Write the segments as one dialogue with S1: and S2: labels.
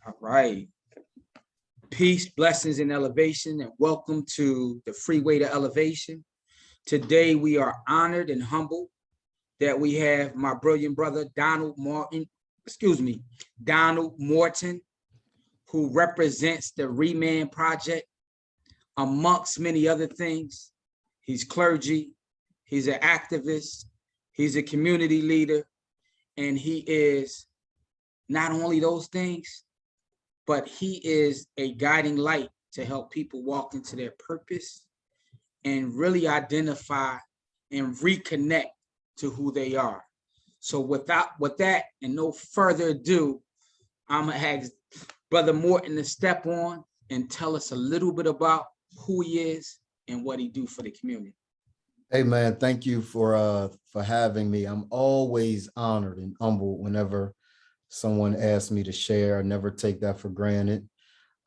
S1: All right. Peace, blessings, and elevation, and welcome to the Freeway to Elevation. Today, we are honored and humbled that we have my brilliant brother, Donald Morton, who represents the ReManned Project, amongst many other things. He's clergy, he's an activist, he's a community leader, and he is not only those things, but he is a guiding light to help people walk into their purpose and really identify and reconnect to who they are. So with that and no further ado, I'm gonna ask Brother Morton to step on and tell us a little bit about who he is and what he do for the community.
S2: Hey man, thank you for having me. I'm always honored and humbled whenever someone asks me to share. I never take that for granted.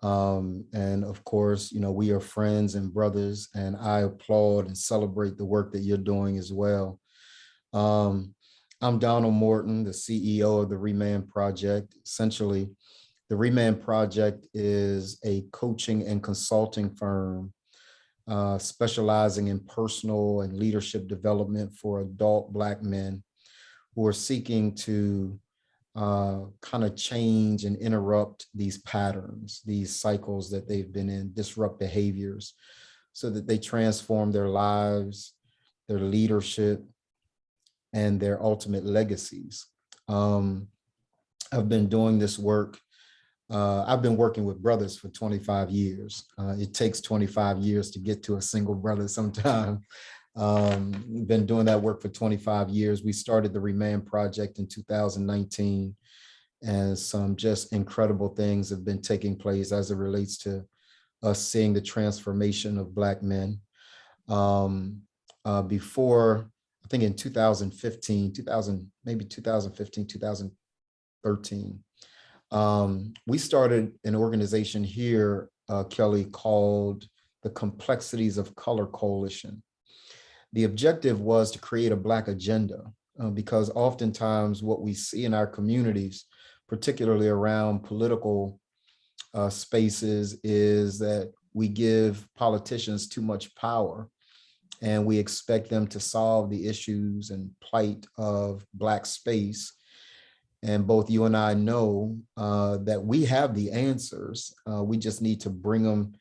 S2: And of course, you know, we are friends and brothers, and I applaud and celebrate the work that you're doing as well. I'm Donald Morton, the CEO of the ReManned Project. Essentially, the ReManned Project is a coaching and consulting firm specializing in personal and leadership development for adult Black men who are seeking to kind of change and interrupt these patterns, these cycles that they've been in, disrupt behaviors, so that they transform their lives, their leadership, and their ultimate legacies. I've been doing this work. I've been working with brothers for 25 years. It takes 25 years to get to a single brother sometime. Been doing that work for 25 years. We started the ReManned Project in 2019, and some just incredible things have been taking place as it relates to us seeing the transformation of Black men. Before, I think in 2015, 2013, we started an organization here, Kelly, called the Complexities of Color Coalition. The objective was to create a Black agenda, because oftentimes what we see in our communities, particularly around political spaces, is that we give politicians too much power and we expect them to solve the issues and plight of Black space. And both you and I know that we have the answers. We just need to bring them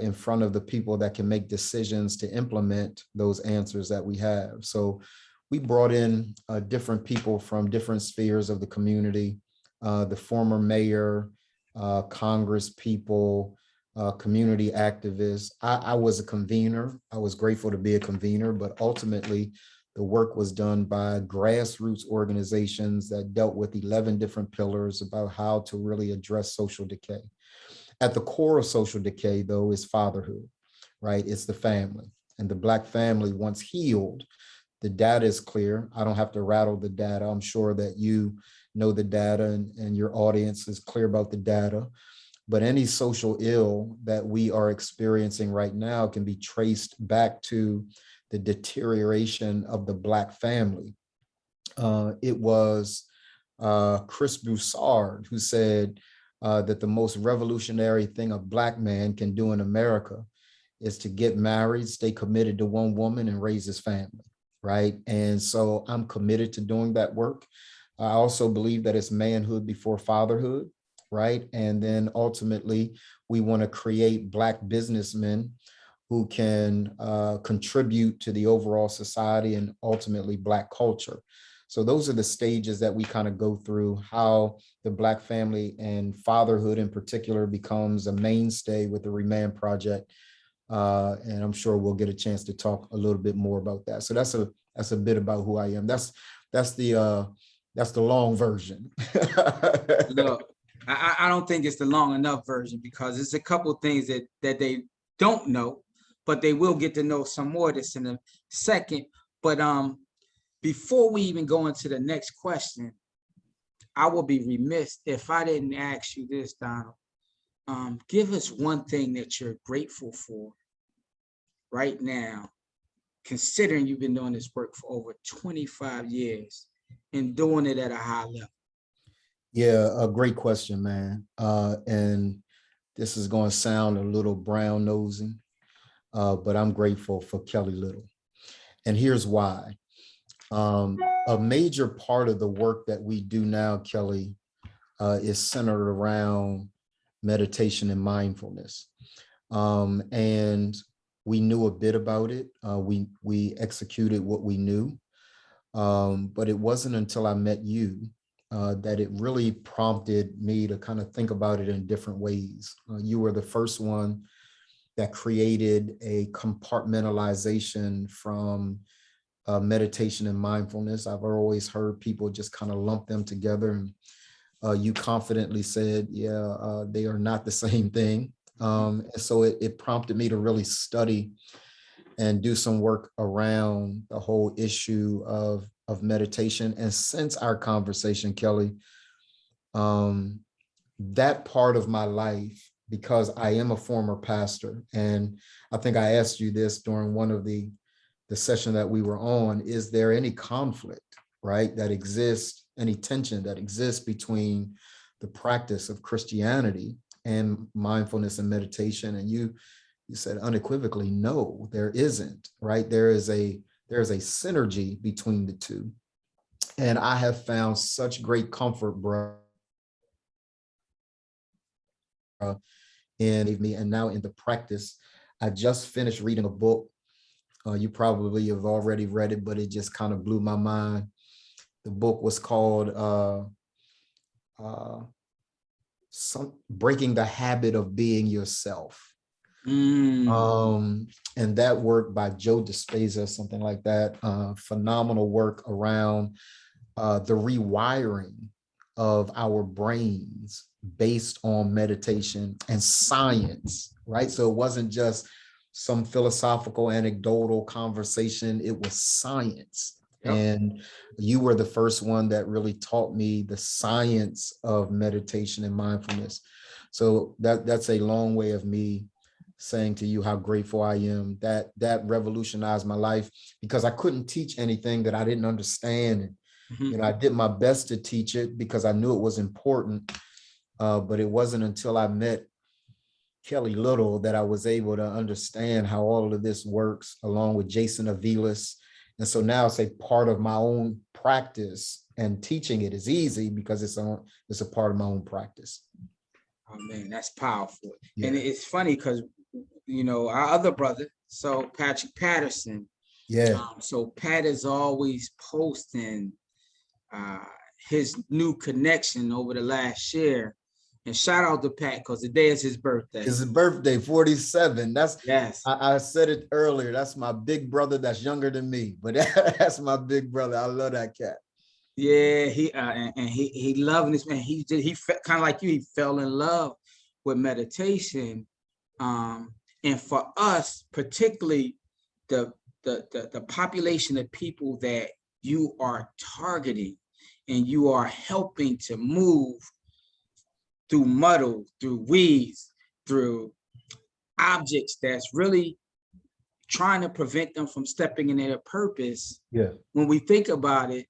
S2: in front of the people that can make decisions to implement those answers that we have. So we brought in different people from different spheres of the community, the former mayor, Congress people, community activists. I was a convener. I was grateful to be a convener, but ultimately the work was done by grassroots organizations that dealt with 11 different pillars about how to really address social decay. At the core of social decay, though, is fatherhood, right? It's the family. And the Black family, once healed, the data is clear. I don't have to rattle the data. I'm sure that you know the data and your audience is clear about the data. But any social ill that we are experiencing right now can be traced back to the deterioration of the Black family. It was Chris Broussard who said that the most revolutionary thing a Black man can do in America is to get married, stay committed to one woman, and raise his family, right? And so I'm committed to doing that work. I also believe that it's manhood before fatherhood, right? And then ultimately, we want to create Black businessmen who can contribute to the overall society and ultimately Black culture. So those are the stages that we kind of go through, how the Black family and fatherhood in particular becomes a mainstay with the ReManned Project. And I'm sure we'll get a chance to talk a little bit more about that. So that's a bit about who I am. That's the long version.
S1: Look, I don't think it's the long enough version, because it's a couple of things that they don't know, but they will get to know some more of this in a second. But before we even go into the next question, I will be remiss if I didn't ask you this, Donald. Give us one thing that you're grateful for right now, considering you've been doing this work for over 25 years and doing it at a high level.
S2: Yeah, a great question, man. And this is going to sound a little brown nosing, but I'm grateful for Kelly Little. And here's why. A major part of the work that we do now, Kelly, is centered around meditation and mindfulness. And we knew a bit about it. We executed what we knew, but it wasn't until I met you that it really prompted me to kind of think about it in different ways. You were the first one that created a compartmentalization from meditation and mindfulness. I've always heard people just kind of lump them together, and you confidently said, yeah, they are not the same thing. And so it prompted me to really study and do some work around the whole issue of meditation. And since our conversation, Kelly, that part of my life, because I am a former pastor, and I think I asked you this during one of the session that we were on, is there any conflict, right, that exists, any tension that exists between the practice of Christianity and mindfulness and meditation? And you said unequivocally, no, there isn't, right? There is a synergy between the two. And I have found such great comfort, bro, in me, and now in the practice. I just finished reading a book. You probably have already read it, but it just kind of blew my mind. The book was called Breaking the Habit of Being Yourself. And that work by Joe Dispenza, something like that, phenomenal work around the rewiring of our brains based on meditation and science, right? So it wasn't just some philosophical anecdotal conversation, it was science. Yep. And you were the first one that really taught me the science of meditation and mindfulness. So that's a long way of me saying to you how grateful I am that revolutionized my life, because I couldn't teach anything that I didn't understand. And, I did my best to teach it because I knew it was important. But it wasn't until I met Kelly Little that I was able to understand how all of this works, along with Jason Aviles. And so now it's a part of my own practice, and teaching it is easy because it's a part of my own practice.
S1: Oh man, that's powerful. Yeah. And it's funny because, our other brother, so Patrick Patterson. Yeah. So Pat is always posting his new connection over the last year. And shout out to Pat, because today is his birthday.
S2: It's his birthday, 47. That's, yes. I said it earlier. That's my big brother that's younger than me, but that's my big brother. I love that cat.
S1: Yeah, he loving this, man. He kind of like you, he fell in love with meditation. And for us, particularly the population of people that you are targeting and you are helping to move through muddle, through weeds, through objects that's really trying to prevent them from stepping in their purpose. Yeah. When we think about it,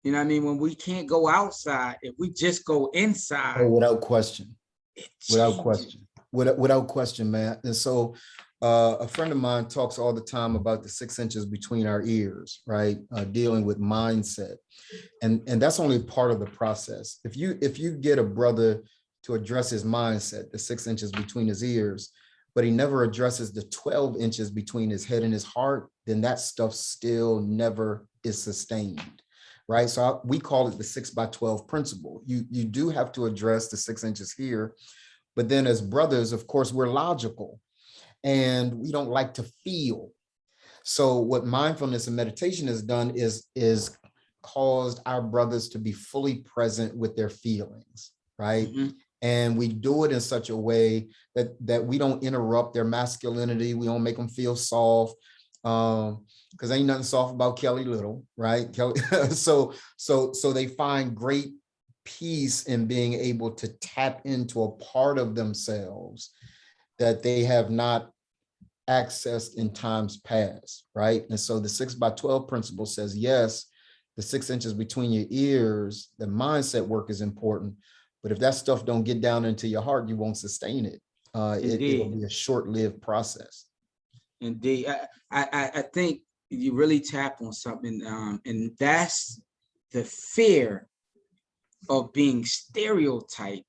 S1: when we can't go outside, if we just go inside.
S2: Oh, without question. Without question, man. And so a friend of mine talks all the time about the 6 inches between our ears, right? Dealing with mindset. And that's only part of the process. If you get a brother to address his mindset, the 6 inches between his ears, but he never addresses the 12 inches between his head and his heart, then that stuff still never is sustained, right? So we call it the 6x12 principle. You do have to address the 6 inches here, but then as brothers, of course, we're logical and we don't like to feel. So what mindfulness and meditation has done is caused our brothers to be fully present with their feelings, right? Mm-hmm. And we do it in such a way that we don't interrupt their masculinity. We don't make them feel soft, because ain't nothing soft about Kelly Little, right? Kelly. So they find great peace in being able to tap into a part of themselves that they have not accessed in times past, right? And so the 6x12 principle says, yes, the 6 inches between your ears, the mindset work is important. But if that stuff don't get down into your heart, you won't sustain it. It'll be a short-lived process.
S1: Indeed. I think you really tap on something, and that's the fear of being stereotyped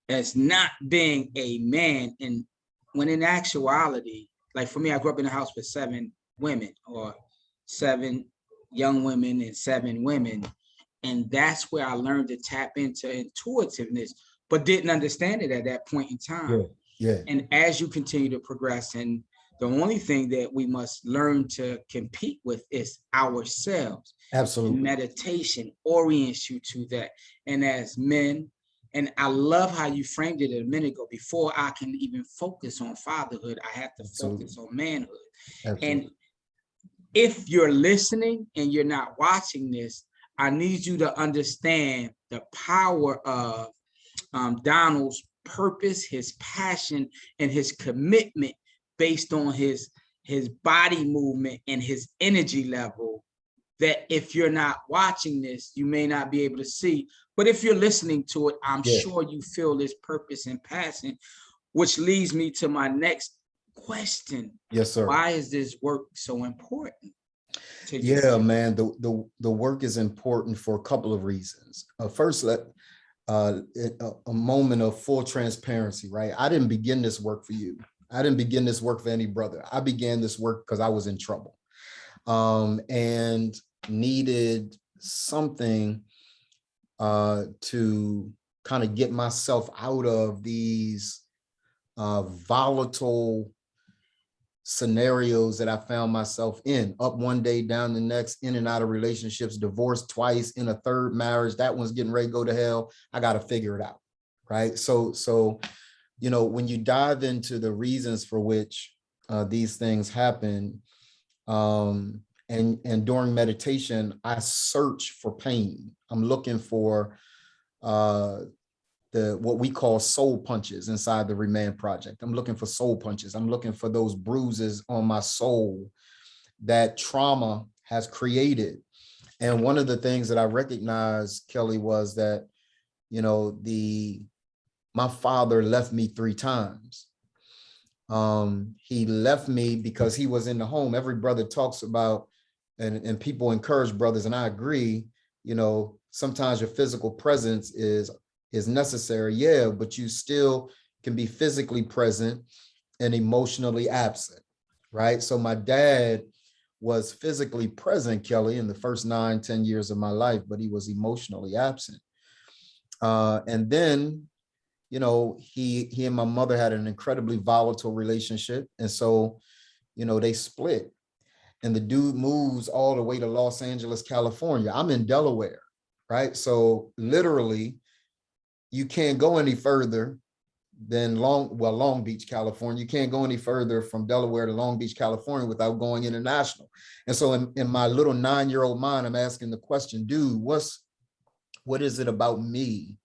S1: as not being a man. And when in actuality, like for me, I grew up in a house with 7 women, or 7 young women and 7 women. And that's where I learned to tap into intuitiveness, but didn't understand it at that point in time.
S2: Yeah.
S1: And as you continue to progress, and the only thing that we must learn to compete with is ourselves.
S2: Absolutely.
S1: And meditation orients you to that. And as men, and I love how you framed it a minute ago, before I can even focus on fatherhood, I have to focus on manhood. Absolutely. And if you're listening and you're not watching this, I need you to understand the power of Donald's purpose, his passion, and his commitment based on his body movement and his energy level, that if you're not watching this, you may not be able to see. But if you're listening to it, I'm sure you feel this purpose and passion, which leads me to my next question.
S2: Yes, sir.
S1: Why is this work so important?
S2: Yeah, man, the work is important for a couple of reasons. First, a moment of full transparency, right? I didn't begin this work for you. I didn't begin this work for any brother. I began this work because I was in trouble, and needed something to kind of get myself out of these volatile scenarios that I found myself in. Up one day, down the next, in and out of relationships, divorced twice, in a third marriage. That one's getting ready to go to hell. I got to figure it out, right? So, you know, when you dive into the reasons for which these things happen, and during meditation, I search for pain. I'm looking for what we call soul punches inside the ReManned Project. I'm looking for soul punches. I'm looking for those bruises on my soul that trauma has created. And one of the things that I recognized, Kelly, was that, you know, my father left me 3 times. He left me because he was in the home. Every brother talks about, and people encourage brothers, and I agree, you know, sometimes your physical presence is necessary, yeah, but you still can be physically present and emotionally absent, right? So my dad was physically present, Kelly, in the first 9-10 years of my life, but he was emotionally absent. And then, you know, he and my mother had an incredibly volatile relationship. And so, you know, they split, and the dude moves all the way to Los Angeles, California. I'm in Delaware, right? So literally, you can't go any further than Long Beach, California. You can't go any further from Delaware to Long Beach, California without going international. And so in my little 9-year-old mind, I'm asking the question, dude, what is it about me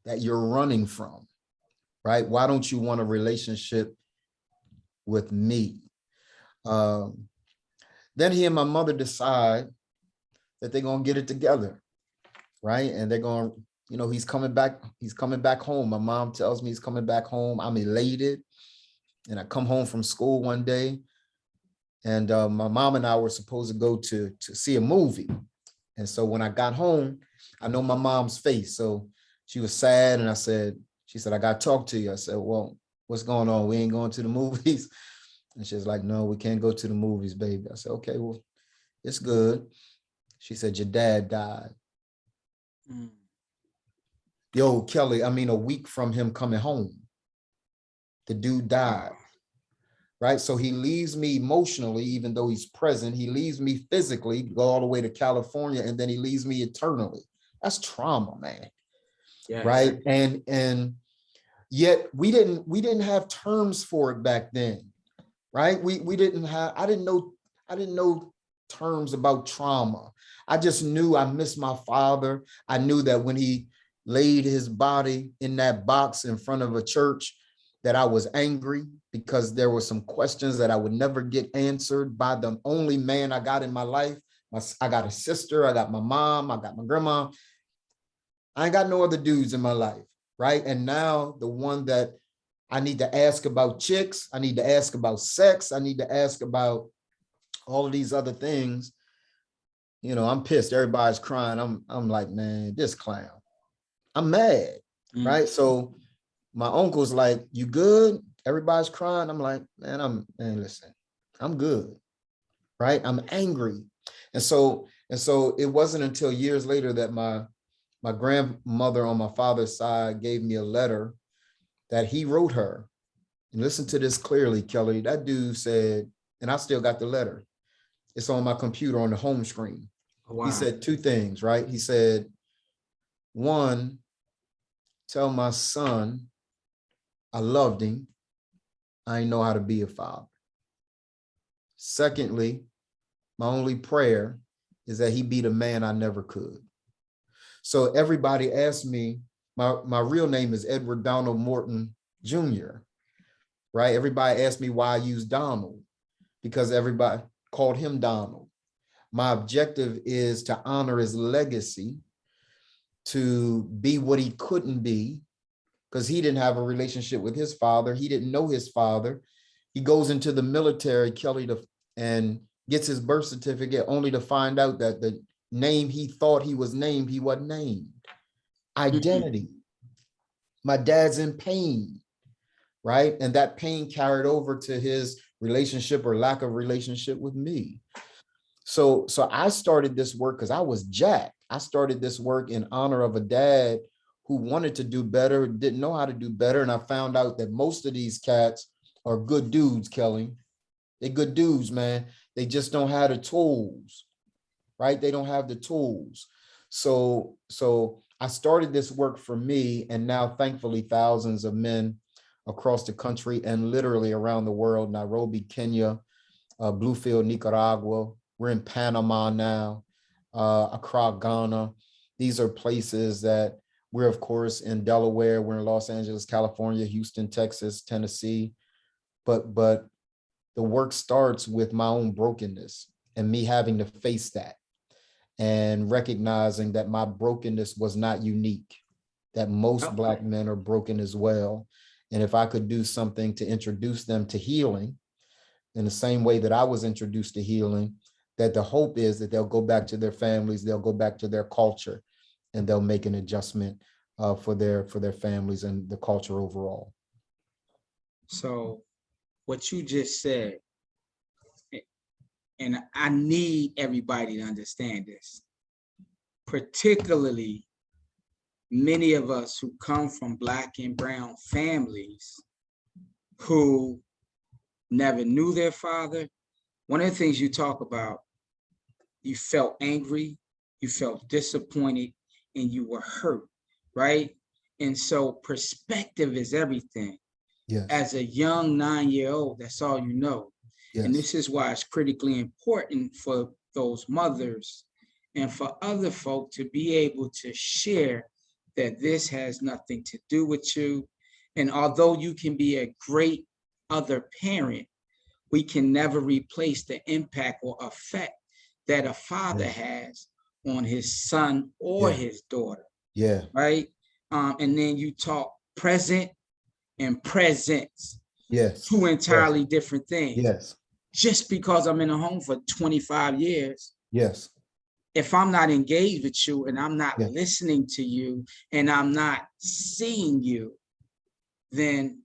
S2: that you're running from, right? Why don't you want a relationship with me? Then he and my mother decide that they're going to get it together, right? And they're going to, you know, he's coming back home. My mom tells me he's coming back home. I'm elated. And I come home from school one day, and my mom and I were supposed to go to see a movie. And so when I got home, I know my mom's face. So she was sad, and she said, I got to talk to you. I said, well, what's going on? We ain't going to the movies. And she's like, no, we can't go to the movies, baby. I said, okay, well, it's good. She said, your dad died. Yo, Kelly, I mean, a week from him coming home, the dude died, right? So he leaves me emotionally, even though he's present. He leaves me physically, go all the way to California, and then he leaves me eternally. That's trauma, man. Yes. Right? And yet we didn't have terms for it back then, right? I didn't know terms about trauma. I just knew I missed my father. I knew that when he laid his body in that box in front of a church, that I was angry because there were some questions that I would never get answered by the only man I got in my life, I got a sister, I got my mom, I got my grandma. I ain't got no other dudes in my life, right? And now the one that I need to ask about chicks, I need to ask about sex, I need to ask about all of these other things. You know, I'm pissed. Everybody's crying. I'm like, man, this clown. I'm mad, right? So my uncle's like, you good? Everybody's crying. I'm like, man, listen, I'm good, right? I'm angry. And so it wasn't until years later that my grandmother on my father's side gave me a letter that he wrote her. And listen to this clearly, Kelly. That dude said, and I still got the letter. It's on my computer on the home screen. Wow. He said two things, right? He said, one, tell my son I loved him. I didn't know how to be a father. Secondly, my only prayer is that he be the man I never could. So everybody asked me, my real name is Edward Donald Morton Jr., right? Everybody asked me why I use Donald, because everybody called him Donald. My objective is to honor his legacy, to be what he couldn't be, because he didn't have a relationship with his father. He didn't know his father. He goes into the military, Kelly, and gets his birth certificate only to find out that the name he thought he was named, he wasn't named. Identity. My dad's in pain, right? And that pain carried over to his relationship or lack of relationship with me. So I started this work because I was jacked. I started this work in honor of a dad who wanted to do better, didn't know how to do better. And I found out that most of these cats are good dudes, Kelly. They're good dudes, man. They just don't have the tools, right? They don't have the tools. So I started this work for me, and now thankfully thousands of men across the country and literally around the world, Nairobi, Kenya, Bluefield, Nicaragua. We're in Panama now, Accra, Ghana. These are places that we're, of course, in Delaware. We're in Los Angeles, California, Houston, Texas, Tennessee. But the work starts with my own brokenness and me having to face that and recognizing that my brokenness was not unique, that most Black men are broken as well. And if I could do something to introduce them to healing in the same way that I was introduced to healing, that the hope is that they'll go back to their families, they'll go back to their culture, and they'll make an adjustment for their families and the culture overall.
S1: So what you just said, and I need everybody to understand this, particularly many of us who come from Black and brown families who never knew their father. One of the things you talk about, you felt angry, you felt disappointed, and you were hurt, right? And so perspective is everything.
S2: Yes.
S1: As a young 9-year-old, that's all you know. Yes. And this is why it's critically important for those mothers and for other folk to be able to share that this has nothing to do with you. And although you can be a great other parent, we can never replace the impact or effect that a father has on his son or his daughter.
S2: Yeah.
S1: Right. And then you talk present and presence.
S2: Yes.
S1: Two entirely different things.
S2: Yes.
S1: Just because I'm in a home for 25 years.
S2: Yes.
S1: If I'm not engaged with you and I'm not listening to you and I'm not seeing you, then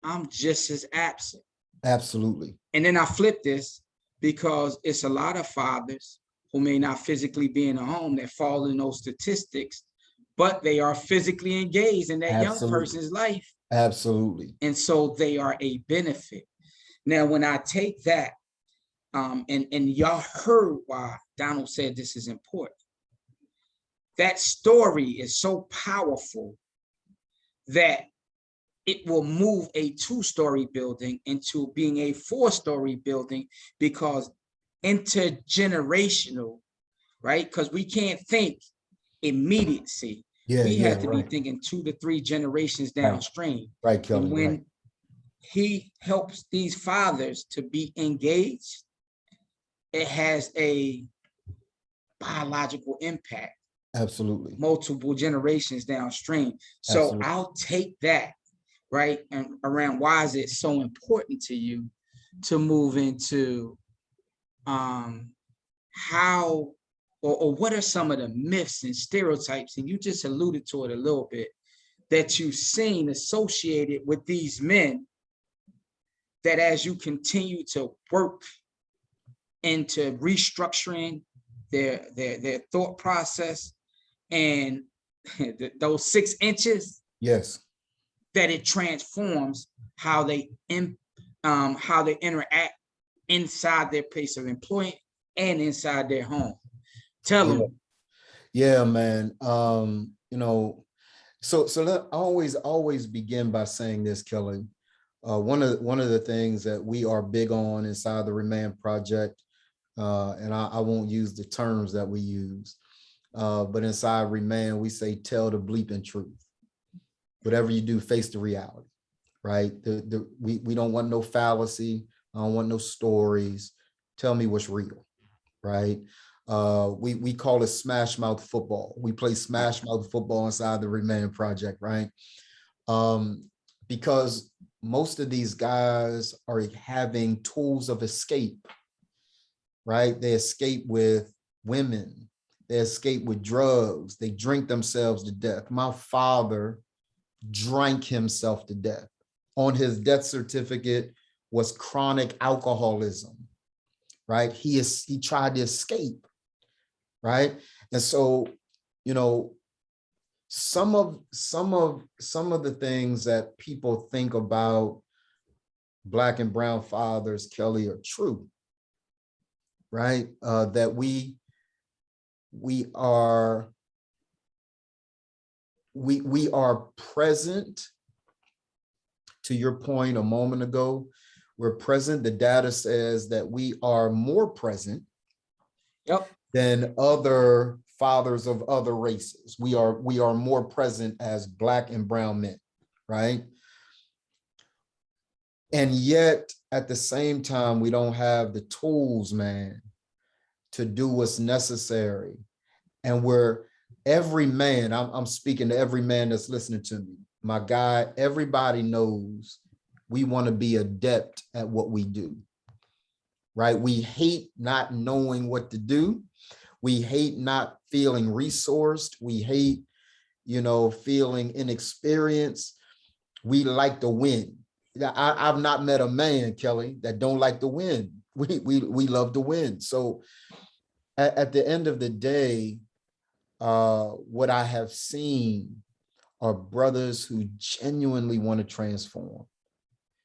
S1: I'm just as absent.
S2: Absolutely.
S1: And then I flip this because it's a lot of fathers who may not physically be in a home that fall in those statistics, but they are physically engaged in that young person's life.
S2: Absolutely.
S1: And so they are a benefit. Now, when I take that, and y'all heard why Donald said this is important. That story is so powerful that it will move a 2-story building into being a 4-story building, because intergenerational, right? Because we can't think immediacy. We have to be thinking 2 to 3 generations downstream.
S2: Right, Kelly.
S1: And when he helps these fathers to be engaged, it has a biological impact
S2: Absolutely.
S1: multiple generations downstream. So
S2: Absolutely.
S1: I'll take that, right? And around why is it so important to you to move into how or what are some of the myths and stereotypes, and you just alluded to it a little bit, that you've seen associated with these men, that as you continue to work into restructuring their thought process and those 6 inches,
S2: Yes.
S1: that it transforms how they interact inside their place of employment and inside their home. Tell them.
S2: Yeah, man. You know, so let I always begin by saying this, Kelly. One of the things that we are big on inside the ReManned Project, and I won't use the terms that we use, but inside ReManned, we say tell the bleeping truth. Whatever you do, face the reality, right? We don't want no fallacy. I don't want no stories. Tell me what's real, right? We call it smash mouth football. We play smash mouth football inside the ReManned Project, right? Because most of these guys are having tools of escape, right? They escape with women. They escape with drugs. They drink themselves to death. My father drank himself to death. On his death certificate was chronic alcoholism, right? He tried to escape, right? And so, you know, some of the things that people think about Black and brown fathers, Kelly, are true, right? That we are present. To your point a moment ago, we're present. The data says that we are more present than other fathers of other races. We are more present as Black and brown men, right? And yet at the same time, we don't have the tools, man, to do what's necessary. And every man, I'm speaking to every man that's listening to me, my guy, everybody knows we want to be adept at what we do, right? We hate not knowing what to do. We hate not feeling resourced. We hate, feeling inexperienced. We like to win. I've not met a man, Kelly, that don't like to win. We love to win. So at the end of the day, what I have seen are brothers who genuinely want to transform.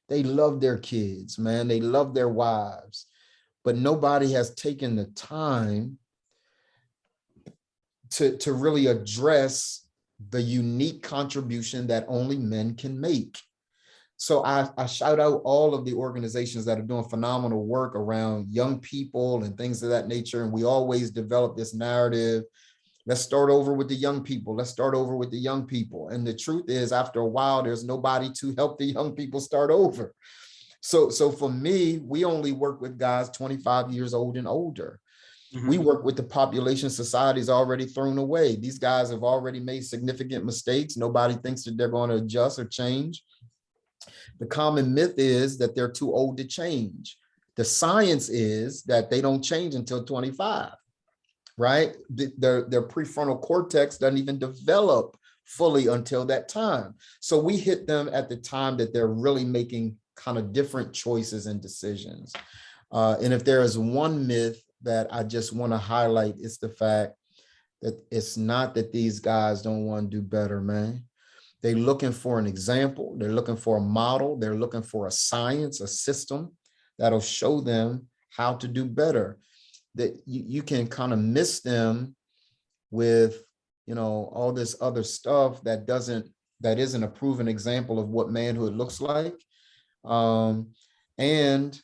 S2: They love their kids, man. They love their wives, but nobody has taken the time to really address the unique contribution that only men can make. So I shout out all of the organizations that are doing phenomenal work around young people and things of that nature. And we always develop this narrative. Let's start over with the young people. Let's start over with the young people. And the truth is, after a while, there's nobody to help the young people start over. So for me, we only work with guys 25 years old and older. Mm-hmm. We work with the population society's already thrown away. These guys have already made significant mistakes. Nobody thinks that they're going to adjust or change. The common myth is that they're too old to change. The science is that they don't change until 25. Right? Their prefrontal cortex doesn't even develop fully until that time. So we hit them at the time that they're really making kind of different choices and decisions. And if there is one myth that I just want to highlight, it's the fact that it's not that these guys don't want to do better, man. They're looking for an example. They're looking for a model. They're looking for a science, a system that'll show them how to do better. That you can kind of miss them with, all this other stuff that isn't a proven example of what manhood looks like. And,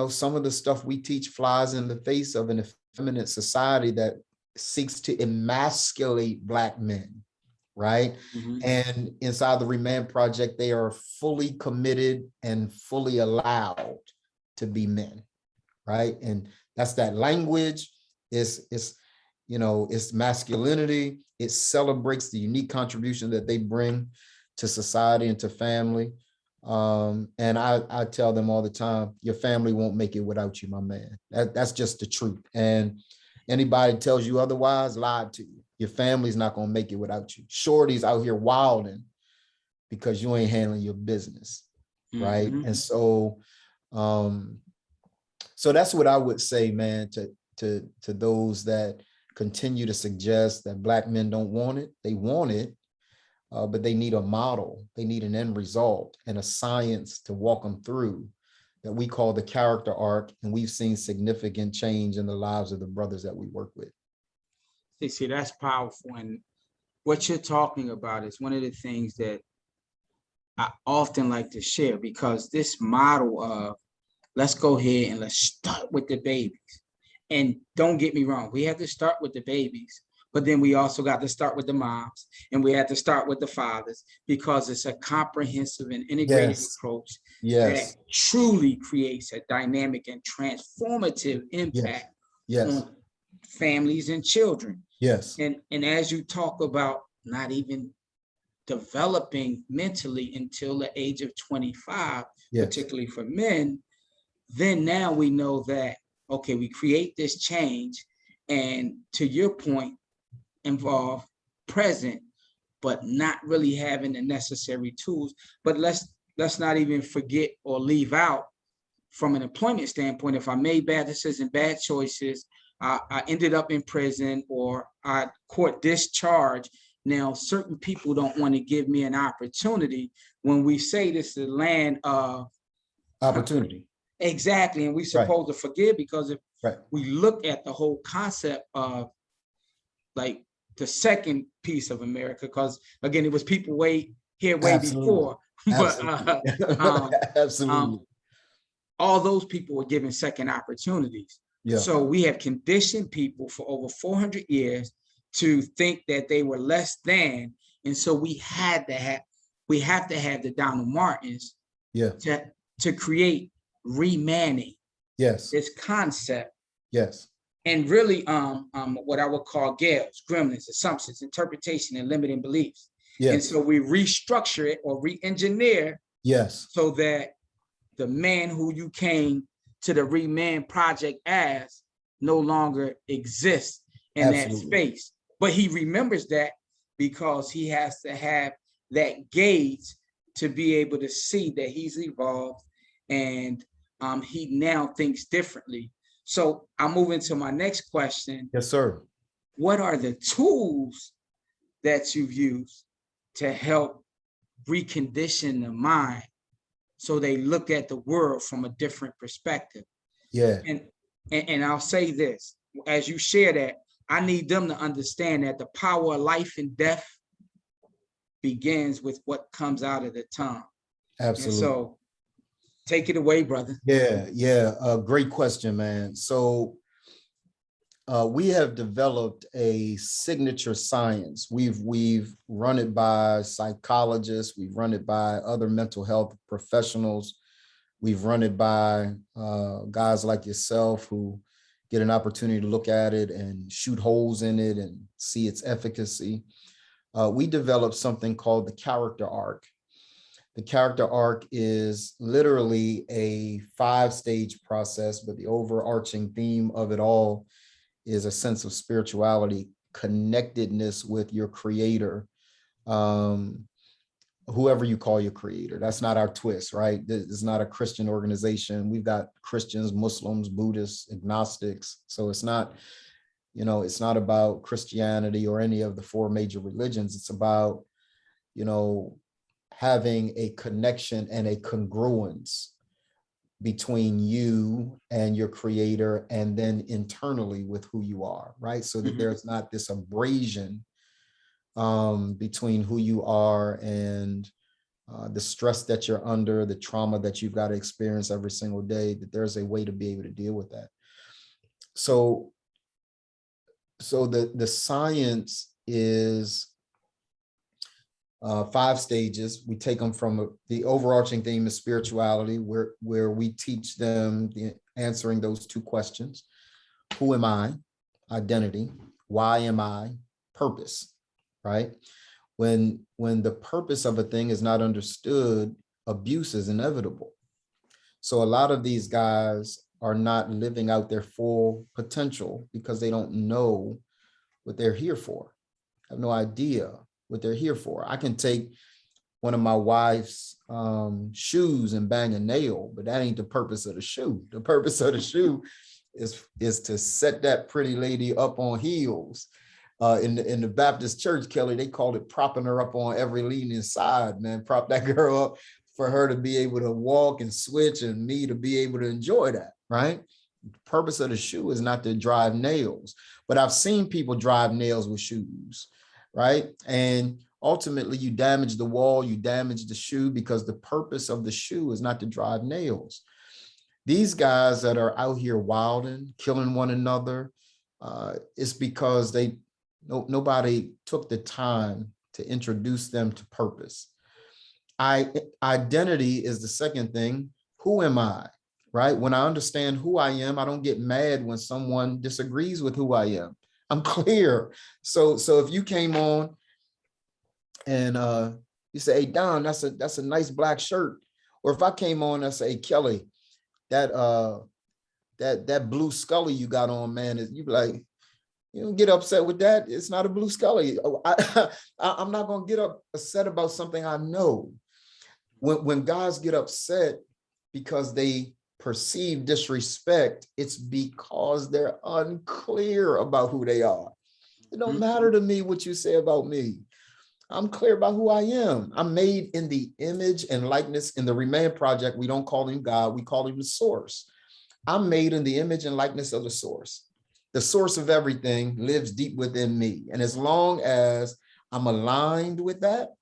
S2: some of the stuff we teach flies in the face of an effeminate society that seeks to emasculate Black men, right? Mm-hmm. And inside the ReManned Project, they are fully committed and fully allowed to be men, right? And that's that language, It's it's masculinity. It celebrates the unique contribution that they bring to society and to family. And I tell them all the time, your family won't make it without you, my man. That's just the truth. And anybody tells you otherwise, lied to you. Your family's not going to make it without you. Shorty's out here wilding because you ain't handling your business, right?
S1: Mm-hmm.
S2: And so, so that's what I would say, man, to those that continue to suggest that Black men don't want it. They want it, but they need a model. They need an end result and a science to walk them through that we call the character arc. And we've seen significant change in the lives of the brothers that we work with.
S1: See, that's powerful. And what you're talking about is one of the things that I often like to share, because this model of let's go ahead and let's start with the babies. And don't get me wrong, we have to start with the babies, but then we also got to start with the moms, and we have to start with the fathers, because it's a comprehensive and integrated approach that truly creates a dynamic and transformative impact on families and children. And as you talk about not even developing mentally until the age of 25, particularly for men, then now we know that, okay, we create this change, and to your point, involve present, but not really having the necessary tools. But let's not even forget or leave out, from an employment standpoint, if I made bad decisions, bad choices, I ended up in prison, or I court discharge. Now, certain people don't want to give me an opportunity. When we say this is a land of
S2: opportunity.
S1: Exactly. And we're supposed to forgive, because if we look at the whole concept of like the second piece of America, because again, it was people way before, but all those people were given second opportunities. So we have conditioned people for over 400 years to think that they were less than. And so we have to have the Donald Mortons to create remanning this concept. And really what I would call gales, gremlins, assumptions, interpretation, and limiting beliefs. And so we restructure it or re-engineer so that the man who you came to the ReManned Project as no longer exists in that space. But he remembers that because he has to have that gauge to be able to see that he's evolved, and he now thinks differently. So I'm moving to my next question.
S2: Yes, sir.
S1: What are the tools that you've used to help recondition the mind so they look at the world from a different perspective? And I'll say this, as you share that, I need them to understand that the power of life and death begins with what comes out of the tongue.
S2: Absolutely.
S1: And so take it away, brother.
S2: Great question, man. So we have developed a signature science. We've run it by psychologists. We've run it by other mental health professionals. We've run it by guys like yourself who get an opportunity to look at it and shoot holes in it and see its efficacy. We developed something called the character arc. The character arc is literally a 5-stage process, but the overarching theme of it all is a sense of spirituality, connectedness with your creator, whoever you call your creator. That's not our twist, right? This is not a Christian organization. We've got Christians, Muslims, Buddhists, agnostics. So it's not, it's not about Christianity or any of the 4 major religions. It's about, having a connection and a congruence between you and your creator, and then internally with who you are, right? So that there's not this abrasion between who you are and the stress that you're under, the trauma that you've got to experience every single day, that there's a way to be able to deal with that. So the science is 5 stages. We take them from the overarching theme of spirituality, where we teach them answering those 2 questions. Who am I? identity. Why am I? Purpose, right? When the purpose of a thing is not understood, abuse is inevitable. So a lot of these guys are not living out their full potential because they don't know what they're here for. I have no idea what they're here for. I can take one of my wife's shoes and bang a nail, but that ain't the purpose of the shoe. The purpose of the shoe is to set that pretty lady up on heels. In the Baptist church, Kelly, they called it propping her up on every leaning side, man. Prop that girl up for her to be able to walk and switch and me to be able to enjoy that, right? The purpose of the shoe is not to drive nails, but I've seen people drive nails with shoes, right? And ultimately you damage the wall, you damage the shoe because the purpose of the shoe is not to drive nails. These guys that are out here wilding, killing one another, it's because nobody took the time to introduce them to purpose. Identity is the second thing. Who am I? Right? When I understand who I am, I don't get mad when someone disagrees with who I am. I'm clear. So if you came on and you say, "Hey, Don, that's a nice black shirt," or if I came on and say, "Hey, Kelly, that blue Scully you got on, man," is you be like, you don't get upset with that. It's not a blue Scully. I'm not gonna get upset about something I know. When guys get upset because they perceive disrespect, it's because they're unclear about who they are. It don't matter to me what you say about me. I'm clear about who I am. I'm made in the image and likeness. In the ReManned Project, we don't call him God, we call him the source. I'm made in the image and likeness of the source. The source of everything lives deep within me. And as long as I'm aligned with that,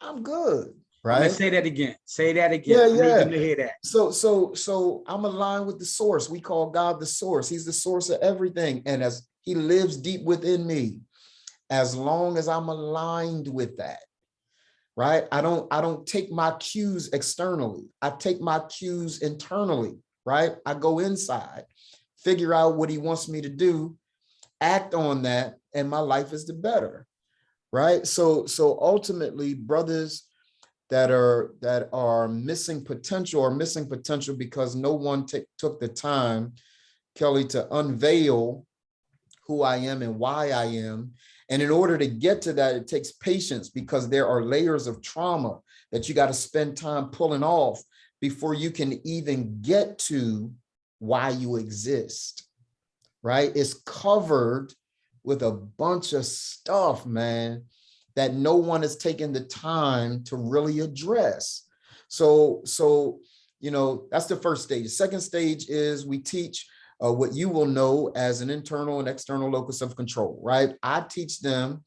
S2: I'm good, right?
S1: Let's say that again. Say that again.
S2: Yeah,
S1: I need them
S2: yeah.
S1: to hear that.
S2: So I'm aligned with the source. We call God the source. He's the source of everything. And as he lives deep within me, as long as I'm aligned with that, right? I don't take my cues externally. I take my cues internally, right? I go inside, figure out what he wants me to do, act on that, and my life is the better, right? So ultimately, brothers that are missing potential because no one took the time, Kelly, to unveil who I am and why I am. And in order to get to that, it takes patience because there are layers of trauma that you got to spend time pulling off before you can even get to why you exist, right? It's covered with a bunch of stuff, man, that no one has taken the time to really address. So that's the first stage. The second stage is we teach what you will know as an internal and external locus of control, right? I teach them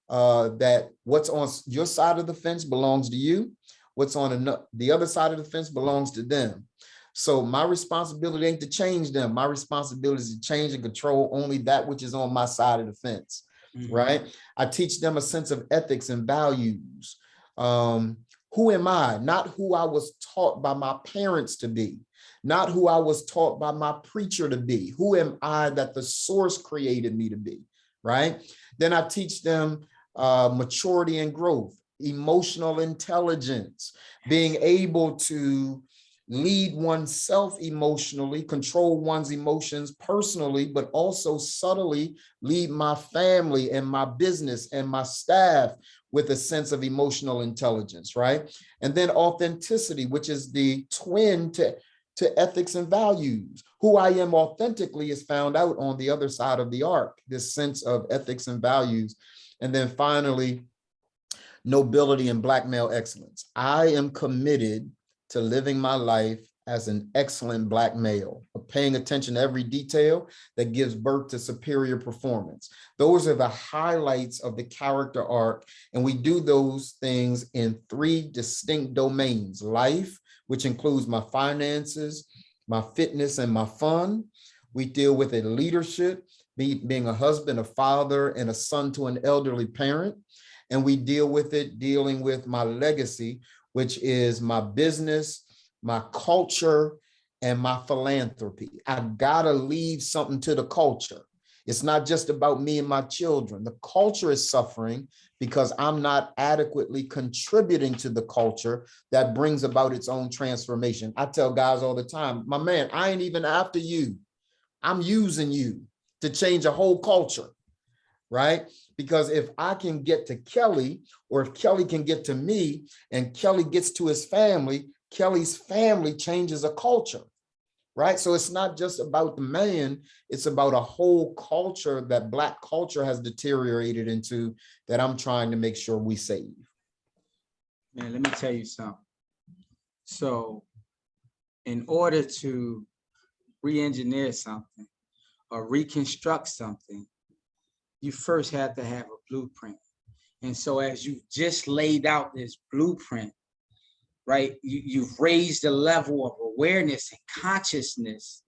S2: that what's on your side of the fence belongs to you. What's on the other side of the fence belongs to them. So my responsibility ain't to change them. My responsibility is to change and control only that which is on my side of the fence, right? I teach them a sense of ethics and values. Who am I? Not who I was taught by my parents to be, not who I was taught by my preacher to be. Who am I that the source created me to be, right? Then I teach them maturity and growth, emotional intelligence, being able to lead oneself emotionally, control one's emotions personally, but also subtly lead my family and my business and my staff with a sense of emotional intelligence, right? And then authenticity, which is the twin to ethics and values. Who I am authentically is found out on the other side of the arc, this sense of ethics and values. And then finally, nobility and Black male excellence. I am committed to living my life as an excellent Black male, paying attention to every detail that gives birth to superior performance. Those are the highlights of the character arc. And we do those things in 3 distinct domains: life, which includes my finances, my fitness, and my fun. We deal with it leadership, being a husband, a father, and a son to an elderly parent. And we deal with it dealing with my legacy, which is my business, my culture, and my philanthropy. I gotta leave something to the culture. It's not just about me and my children. The culture is suffering because I'm not adequately contributing to the culture that brings about its own transformation. I tell guys all the time, my man, I ain't even after you. I'm using you to change a whole culture, right? Because if I can get to Kelly, or if Kelly can get to me, and Kelly gets to his family, Kelly's family changes a culture. Right. So it's not just about the man, it's about a whole culture that Black culture has deteriorated into that I'm trying to make sure we save.
S1: Man, let me tell you something. So in order to re-engineer something or reconstruct something, you first have to have a blueprint. And so as you just laid out this blueprint, right, you've raised the level of awareness and consciousness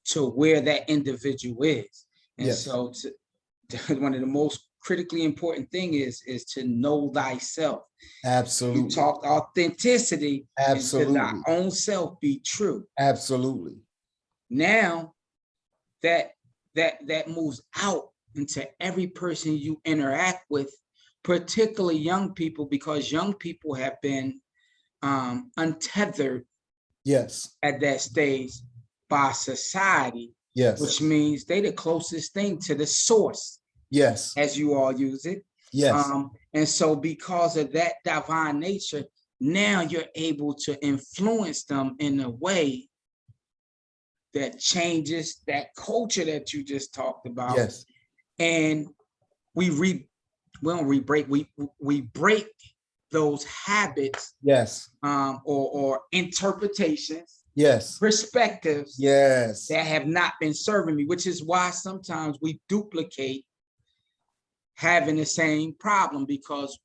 S1: to where that individual is. And
S2: Yes.
S1: so one of the most critically important thing is to know thyself.
S2: Absolutely.
S1: You talked authenticity.
S2: Absolutely.
S1: And to thy own self be true.
S2: Absolutely.
S1: Now that moves out into every person you interact with, particularly young people, because young people have been untethered,
S2: yes,
S1: at that stage by society,
S2: yes,
S1: which means they the closest thing to the source,
S2: yes,
S1: as you all use it.
S2: yes,
S1: And so because of that divine nature, now you're able to influence them in a way that changes that culture that you just talked about.
S2: yes,
S1: And we break those habits,
S2: yes,
S1: or interpretations,
S2: yes,
S1: perspectives,
S2: yes,
S1: that have not been serving me, which is why sometimes we duplicate having the same problem, because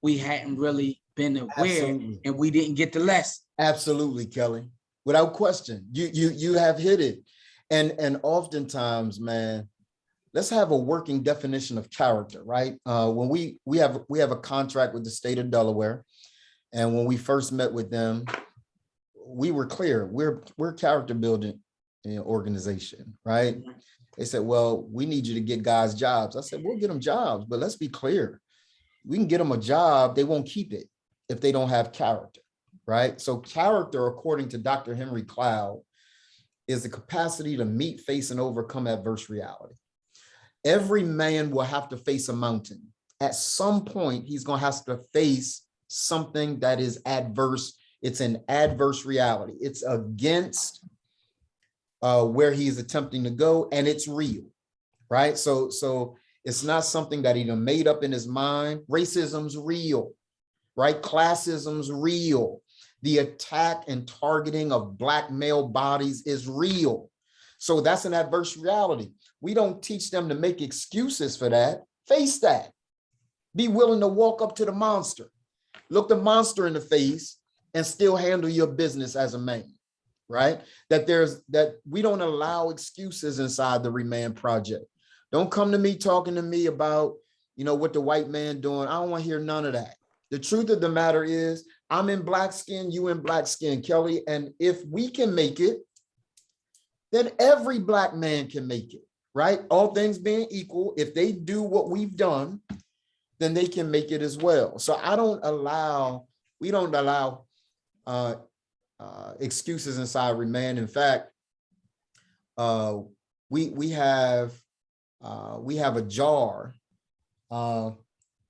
S1: we hadn't really been aware. Absolutely. And we didn't get the lesson.
S2: Absolutely, Kelly. Without question, you have hit it. And oftentimes, man, let's have a working definition of character, right? When we have a contract with the state of Delaware, and when we first met with them, we were clear, we're character building organization, right? Mm-hmm. They said, well, we need you to get guys jobs. I said, we'll get them jobs, but let's be clear. We can get them a job, they won't keep it if they don't have character, right? So character, according to Dr. Henry Cloud, is the capacity to meet, face, and overcome adverse reality. Every man will have to face a mountain. At some point, he's going to have to face something that is adverse. It's an adverse reality. It's against where he's attempting to go, and it's real, right? So it's not something that he made up in his mind. Racism's real, right? Classism's real. The attack and targeting of Black male bodies is real. So that's an adverse reality. We don't teach them to make excuses for that. Face that. Be willing to walk up to the monster, look the monster in the face, and still handle your business as a man, right? That we don't allow excuses inside the ReManned Project. Don't come to me talking to me about, what the white man doing. I don't want to hear none of that. The truth of the matter is, I'm in Black skin, you in Black skin, Kelly. And if we can make it, then every Black man can make it, right? All things being equal, if they do what we've done, then they can make it as well. So we don't allow excuses inside ReManned. In fact, we have a jar.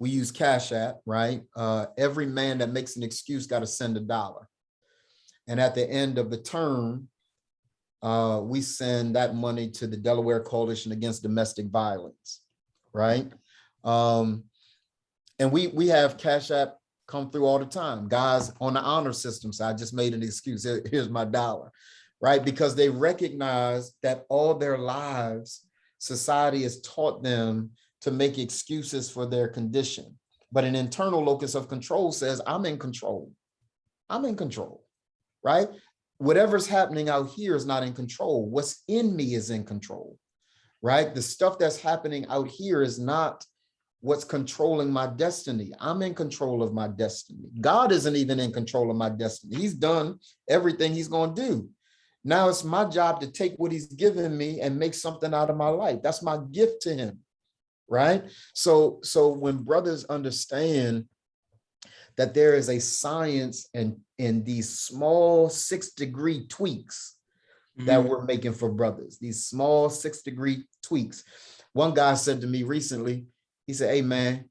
S2: We use Cash App, right? Every man that makes an excuse got to send $1. And at the end of the term, we send that money to the Delaware Coalition Against Domestic Violence, right? And we have Cash App come through all the time. Guys on the honor system side, I just made an excuse. Here's my $1, right? Because they recognize that all their lives, society has taught them to make excuses for their condition. But an internal locus of control says, I'm in control. I'm in control, right? Whatever's happening out here is not in control. What's in me is in control, right? The stuff that's happening out here is not what's controlling my destiny. I'm in control of my destiny. God isn't even in control of my destiny. He's done everything he's going to do. Now it's my job to take what he's given me and make something out of my life. That's my gift to him, right? So when brothers understand that there is a science and in these small 6-degree tweaks that we're making for brothers, these small 6-degree tweaks. One guy said to me recently, he said, "Hey man,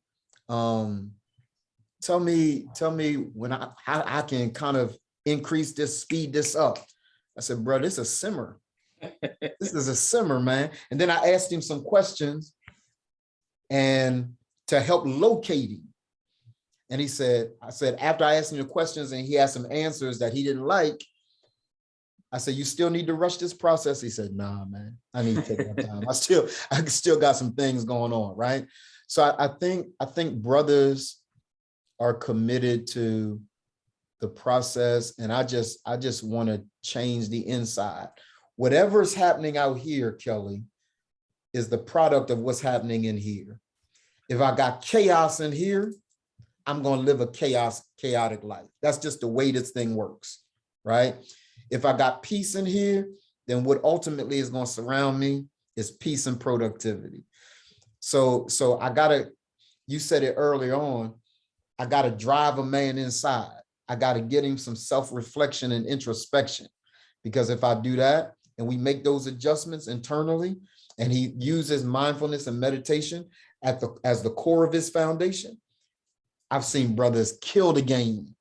S2: tell me when how I can kind of increase this, speed this up." I said, "Bro, this is a simmer. This is a simmer, man." And then I asked him some questions and to help locate him. And I said, after I asked him the questions and he had some answers that he didn't like, I said, "You still need to rush this process?" He said, "Nah, man, I need to take my time. I still got some things going on." Right. So I think brothers are committed to the process, and I just want to change the inside. Whatever's happening out here, Kelly, is the product of what's happening in here. If I got chaos in here, I'm going to live a chaotic life. That's just the way this thing works, right? If I got peace in here, then what ultimately is going to surround me is peace and productivity. So I gotta, you said it earlier on, I gotta drive a man inside. I gotta get him some self-reflection and introspection, because if I do that and we make those adjustments internally, and he uses mindfulness and meditation as the core of his foundation, I've seen brothers kill the game.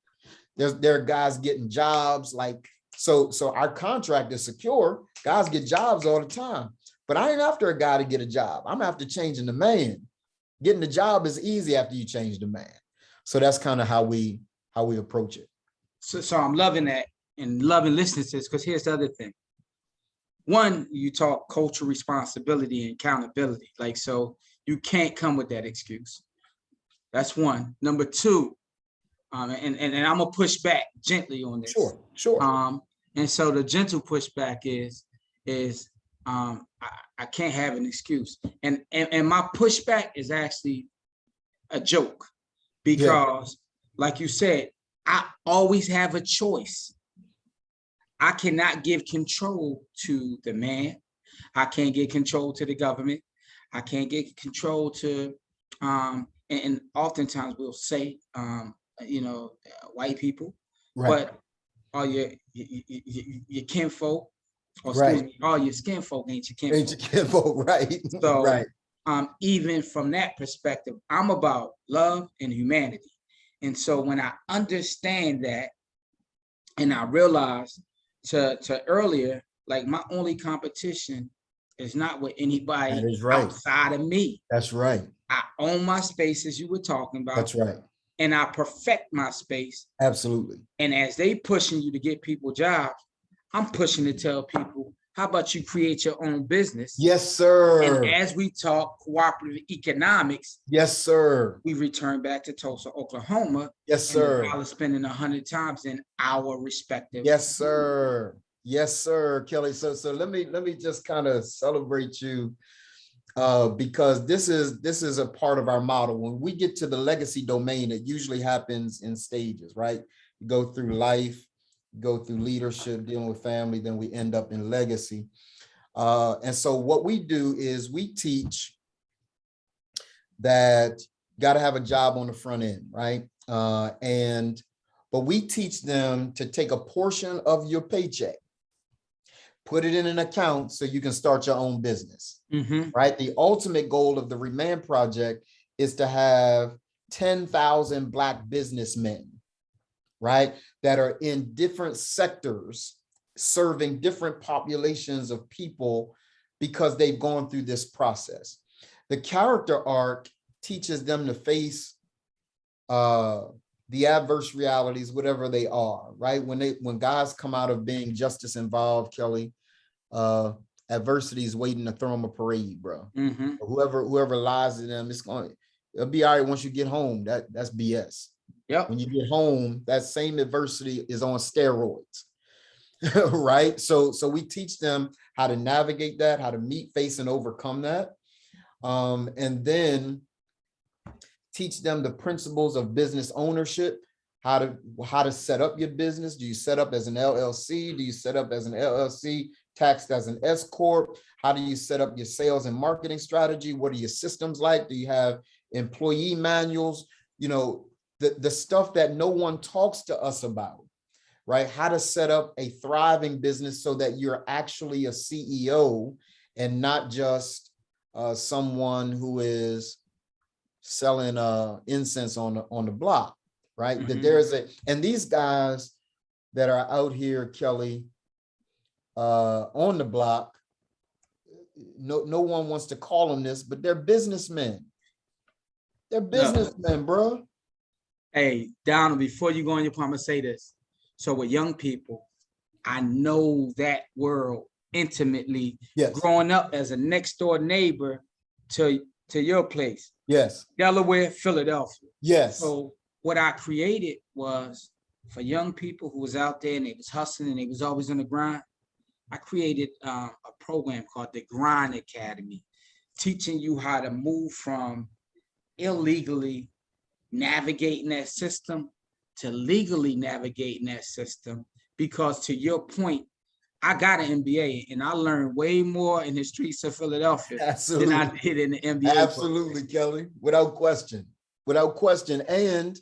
S2: There are guys getting jobs like, so our contract is secure. Guys get jobs all the time, but I ain't after a guy to get a job. I'm after changing the man. Getting the job is easy after you change the man. So that's kind of how we approach it.
S1: So I'm loving that and loving listening to this, because here's the other thing. One, you talk cultural responsibility and accountability. Like, so you can't come with that excuse. That's one. Number two, and I'm gonna push back gently on this.
S2: Sure.
S1: And so the gentle pushback is I can't have an excuse. And my pushback is actually a joke, because like you said, I always have a choice. I cannot give control to the man. I can't give control to the government. I can't give control to, and oftentimes we'll say, white people, right, but all your kinfolk, or excuse me, all your skinfolk ain't your kinfolk. Ain't your
S2: kinfolk, right?
S1: So,
S2: right.
S1: Even from that perspective, I'm about love and humanity. And so when I understand that, and I realize to earlier, like, my only competition is not with anybody outside of me.
S2: That's right.
S1: I own my space, as you were talking about.
S2: That's right.
S1: And I perfect my space.
S2: Absolutely.
S1: And as they pushing you to get people jobs, I'm pushing to tell people, how about you create your own business?
S2: Yes, sir.
S1: And as we talk cooperative economics,
S2: yes, sir,
S1: we return back to Tulsa, Oklahoma.
S2: Yes, sir.
S1: And spending 100 times in our respective.
S2: Yes, sir. Yes, sir, Kelly. So let me just kind of celebrate you, because this is a part of our model. When we get to the legacy domain, it usually happens in stages, right? You go through life, go through leadership, dealing with family, then we end up in legacy. And so what we do is we teach that you got to have a job on the front end, right? But we teach them to take a portion of your paycheck, put it in an account so you can start your own business, right? The ultimate goal of the ReManned Project is to have 10,000 Black businessmen, right, that are in different sectors, serving different populations of people because they've gone through this process. The character arc teaches them to face the adverse realities, whatever they are, right? When guys come out of being justice involved, Kelly, adversity is waiting to throw them a parade, bro. Whoever lies to them, it'll be all right once you get home. That's BS. Yep. When you get home, that same adversity is on steroids, right? So we teach them how to navigate that, how to meet, face, and overcome that, and then teach them the principles of business ownership, how to set up your business. Do you set up as an LLC? Do you set up as an LLC taxed as an S corp? How do you set up your sales and marketing strategy? What are your systems like? Do you have employee manuals? You know, the stuff that no one talks to us about, right? How to set up a thriving business so that you're actually a CEO and not just someone who is selling incense on the block, right?
S1: Mm-hmm.
S2: That there's and these guys that are out here, Kelly, on the block, no one wants to call them this, but they're businessmen. They're businessmen, bro.
S1: Hey, Donald, before you go on your point, I'm gonna say this. So with young people, I know that world intimately.
S2: Yes.
S1: Growing up as a next door neighbor to your place.
S2: Yes.
S1: Delaware, Philadelphia.
S2: Yes.
S1: So what I created was for young people who was out there and they was hustling and they was always on the grind. I created a program called the Grind Academy, teaching you how to move from illegally navigating that system to legally navigating that system. Because to your point, I got an MBA and I learned way more in the streets of Philadelphia
S2: Absolutely.
S1: than I did in the MBA.
S2: Absolutely, program. Kelly, without question, without question. And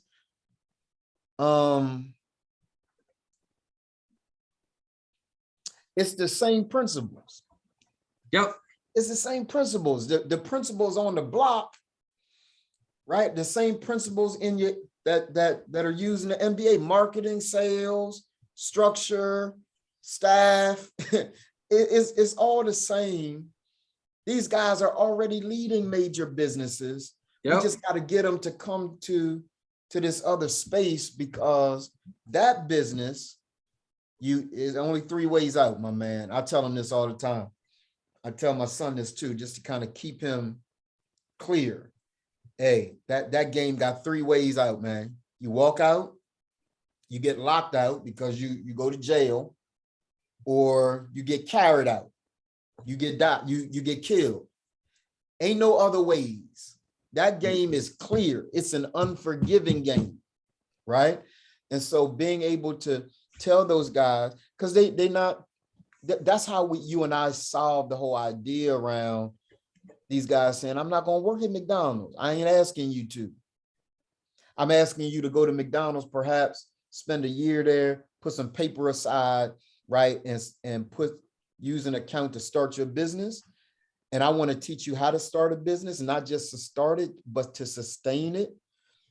S2: it's the same principles.
S1: Yep.
S2: It's the same principles. The principles on the block, right? The same principles in your that are used in the MBA: marketing, sales, structure, staff. It's all the same. These guys are already leading major businesses. Yep. We just got to get them to come to this other space, because that business is only 3 ways out, my man. I tell him this all the time. I tell my son this too, just to kind of keep him clear. Hey, that game got 3 ways out, man. You walk out, you get locked out because you go to jail, or you get carried out. You get you get killed. Ain't no other ways. That game is clear. It's an unforgiving game, right? And so being able to tell those guys, because they not, that's how you and I solve the whole idea around these guys saying, I'm not going to work at McDonald's. I ain't asking you to. I'm asking you to go to McDonald's, perhaps spend a year there, put some paper aside, right? And use an account to start your business. And I want to teach you how to start a business, not just to start it, but to sustain it,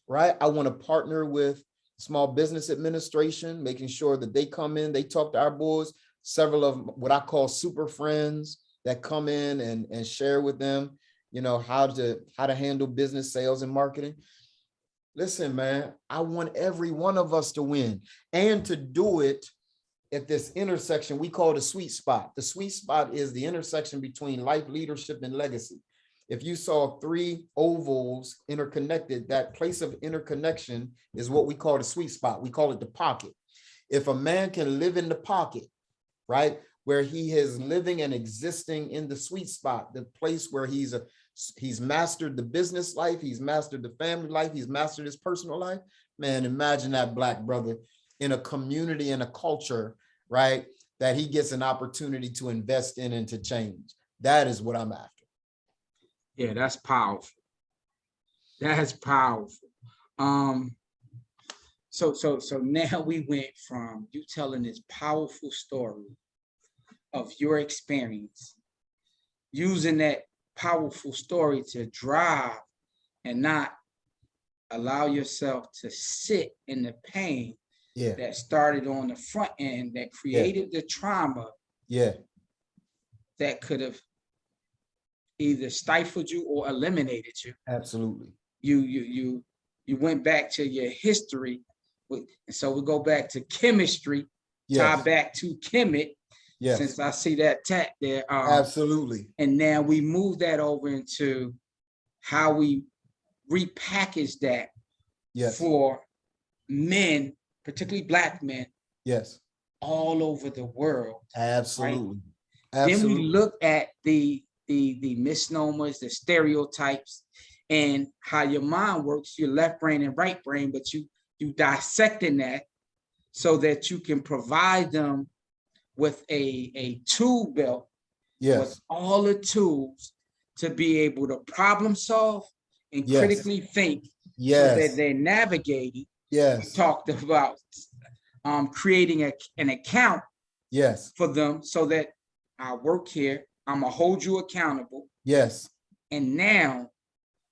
S2: right? I want to partner with Small Business Administration, making sure that they come in, they talk to our boys, several of what I call super friends that come in and share with them, you know, how to handle business, sales, and marketing. Listen, man, I want every one of us to win, and to do it at this intersection we call the sweet spot. The sweet spot is the intersection between life, leadership, and legacy. If you saw 3 ovals interconnected, that place of interconnection is what we call the sweet spot. We call it the pocket. If a man can live in the pocket, right, where he is living and existing in the sweet spot, the place where he's mastered the business life, he's mastered the family life, he's mastered his personal life, man, imagine that Black brother in a community and a culture, right, that he gets an opportunity to invest in and to change. That is what I'm after.
S1: Yeah, that's powerful. That's powerful. So now we went from you telling this powerful story of your experience, using that powerful story to drive and not allow yourself to sit in the pain that started on the front end, that created the trauma that could have either stifled you or eliminated you.
S2: Absolutely.
S1: You went back to your history, and so we go back to chemistry, tie back to Kemet, since I see that tag there.
S2: Absolutely.
S1: And now we move that over into how we repackage that for men, particularly Black men, all over the world.
S2: Absolutely.
S1: Right?
S2: Absolutely.
S1: Then we look at the misnomers, the stereotypes, and how your mind works, your left brain and right brain, but you you dissecting that so that you can provide them with a tool belt with
S2: Yes.
S1: all the tools to be able to problem solve and
S2: Yes.
S1: critically think so that
S2: Yes.
S1: they're navigating. We
S2: Yes.
S1: talked about creating an account
S2: Yes.
S1: for them so that I work here, I'm gonna hold you accountable,
S2: Yes.
S1: and now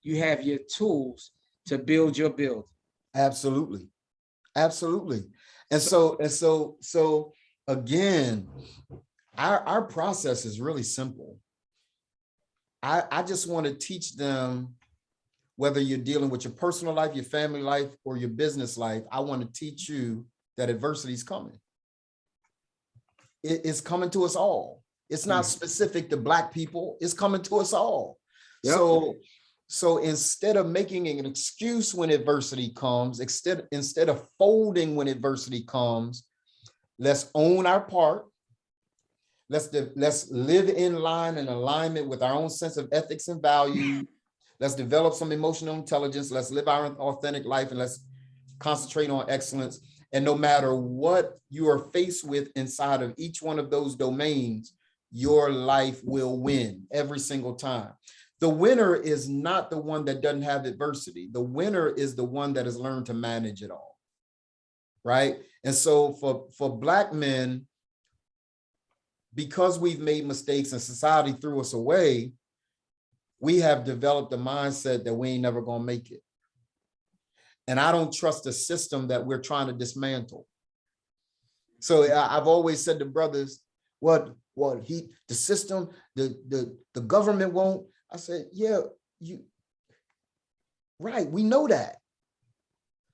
S1: you have your tools to build your building.
S2: Absolutely. Absolutely. And so again, our process is really simple. I just want to teach them, whether you're dealing with your personal life, your family life, or your business life, I want to teach you that adversity is coming. It's coming to us all. It's not specific to Black people. It's coming to us all. Yep. So instead of making an excuse when adversity comes, instead of folding when adversity comes, let's own our part. Let's live in line and alignment with our own sense of ethics and value. Let's develop some emotional intelligence. Let's live our authentic life, and let's concentrate on excellence. And no matter what you are faced with inside of each one of those domains, your life will win every single time. The winner is not the one that doesn't have adversity. The winner is the one that has learned to manage it all, right? And so for Black men, because we've made mistakes and society threw us away, we have developed a mindset that we ain't never gonna make it. And I don't trust the system that we're trying to dismantle. So I've always said to brothers, the system, the government won't. I said, yeah, right, we know that.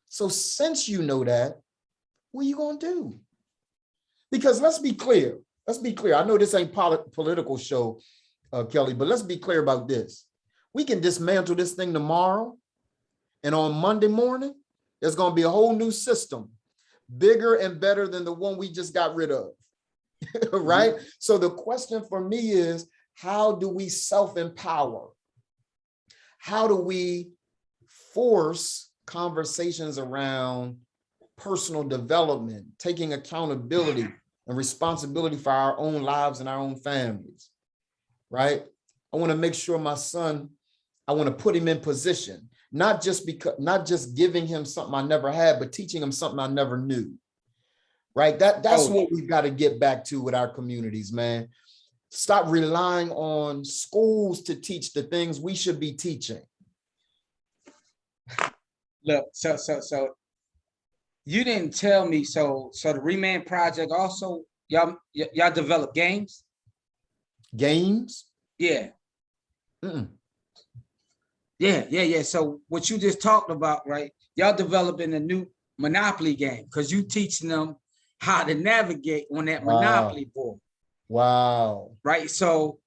S2: So since you know that, what are you gonna do? Because let's be clear. I know this ain't political show, Kelly, but let's be clear about this. We can dismantle this thing tomorrow, and on Monday morning, there's going to be a whole new system, bigger and better than the one we just got rid of, right? Mm-hmm. So the question for me is, how do we self-empower? How do we force conversations around personal development, taking accountability and responsibility for our own lives and our own families, right? I want to make sure my son, I want to put him in position, not just giving him something I never had, but teaching him something I never knew, right? That's what we've got to get back to with our communities, man. Stop relying on schools to teach the things we should be teaching.
S1: Look, so you didn't tell me, so the ReManned Project also, y'all develop games?
S2: Games?
S1: Yeah. Yeah. So what you just talked about, right? Y'all developing a new Monopoly game because you teaching them how to navigate on that Monopoly board.
S2: Wow.
S1: Right. So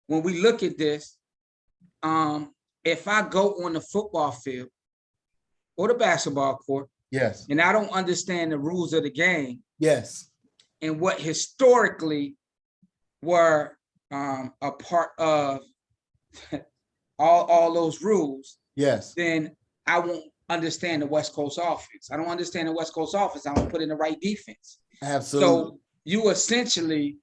S1: when we look at this, if I go on the football field or the basketball court,
S2: yes, and
S1: I don't understand the rules of the game,
S2: yes,
S1: and what historically were a part of all those rules,
S2: yes,
S1: then I won't understand the West Coast offense. I don't understand the West Coast offense. I don't put in the right defense.
S2: Absolutely.
S1: So you essentially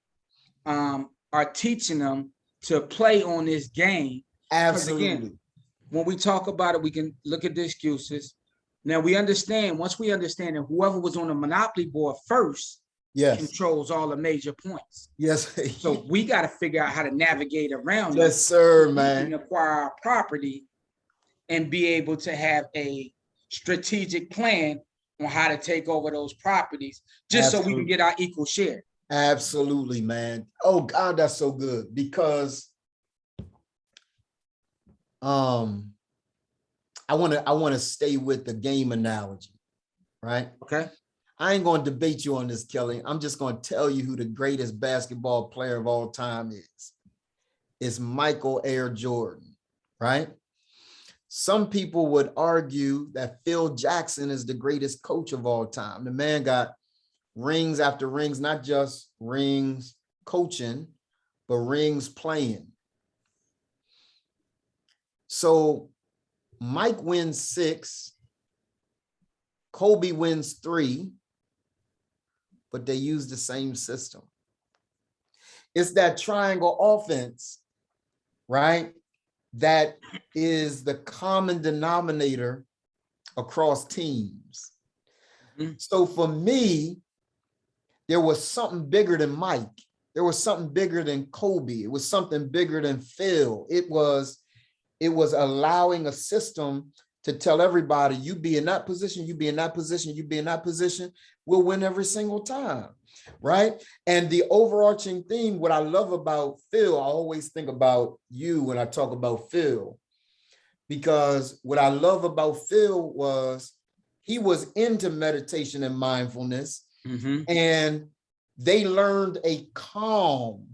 S1: are teaching them to play on this game.
S2: Absolutely.
S1: Again, when we talk about it, we can look at the excuses. Now we understand, once we understand that whoever was on the Monopoly board first, yes, controls all the major points.
S2: Yes.
S1: So we got to figure out how to navigate around.
S2: Yes, sir, man.
S1: And acquire our property and be able to have a strategic plan on how to take over those properties, just Absolutely. So we can get our equal share.
S2: Absolutely, man. Oh God, that's so good, because I want to stay with the game analogy, right?
S1: Okay.
S2: I ain't going to debate you on this, Kelly. I'm just going to tell you who the greatest basketball player of all time is. It's Michael Air Jordan, right? Some people would argue that Phil Jackson is the greatest coach of all time. The man got rings after rings, not just rings coaching, but rings playing. So Mike wins 6, Kobe wins 3, but they use the same system. It's that triangle offense, right? That is the common denominator across teams. So for me, there was something bigger than Mike. There was something bigger than Kobe. It was something bigger than Phil. It was allowing a system to tell everybody, you be in that position, you be in that position, you be in that position, we'll win every single time, right? And the overarching theme, what I love about Phil, I always think about you when I talk about Phil, because what I love about Phil was he was into meditation and mindfulness, and they learned a calm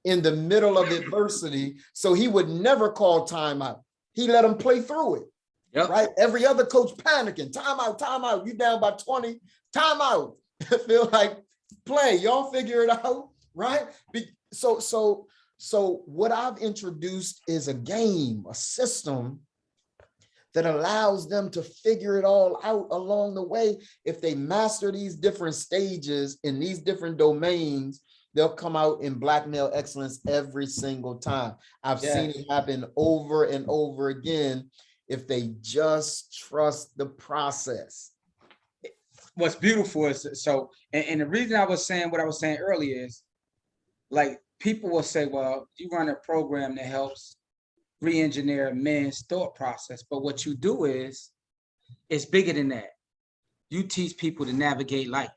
S2: in the middle of adversity. So he would never call timeout. He let them play through it. Yep. Right? Every other coach panicking, timeout, you down by 20, timeout. Feel like play, y'all figure it out, right? So what I've introduced is a game, a system that allows them to figure it all out along the way. If they master these different stages in these different domains, they'll come out in black male excellence every single time. I've seen it happen over and over again if they just trust the process.
S1: What's beautiful is, so, and the reason I was saying what I was saying earlier is, like, people will say, well, you run a program that helps re-engineer men's thought process. But what you do is, it's bigger than that. You teach people to navigate life.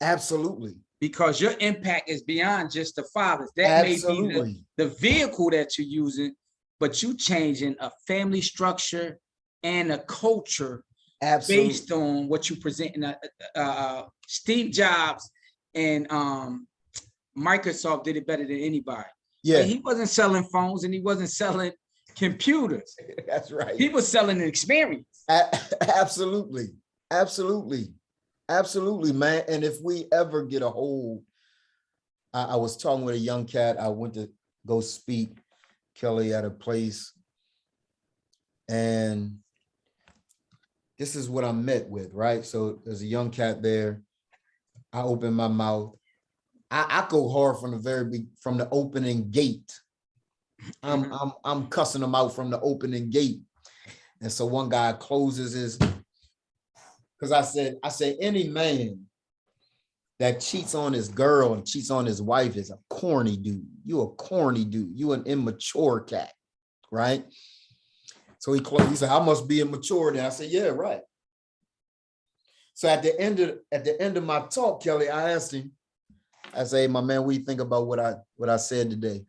S2: Absolutely.
S1: Because your impact is beyond just the fathers. That may be the vehicle that you're using, but you changing a family structure and a culture based on what you present. Steve Jobs and Microsoft did it better than anybody. Yeah, but he wasn't selling phones and he wasn't selling computers.
S2: That's right.
S1: He was selling an experience.
S2: Absolutely, man. And if we ever get a hold, I was talking with a young cat. I went to go speak, Kelly, at a place, and this is what I'm met with, right? So there's a young cat there. I open my mouth. I go hard from the opening gate. I'm cussing them out from the opening gate. And so one guy closes his, because I said, any man that cheats on his girl and cheats on his wife is a corny dude. You a corny dude. You an immature cat, right? So he closed. He said, I must be immature then. I said, yeah, right. So at the end of my talk, Kelly, I asked him, I said, hey, my man, what do you think about what I said today?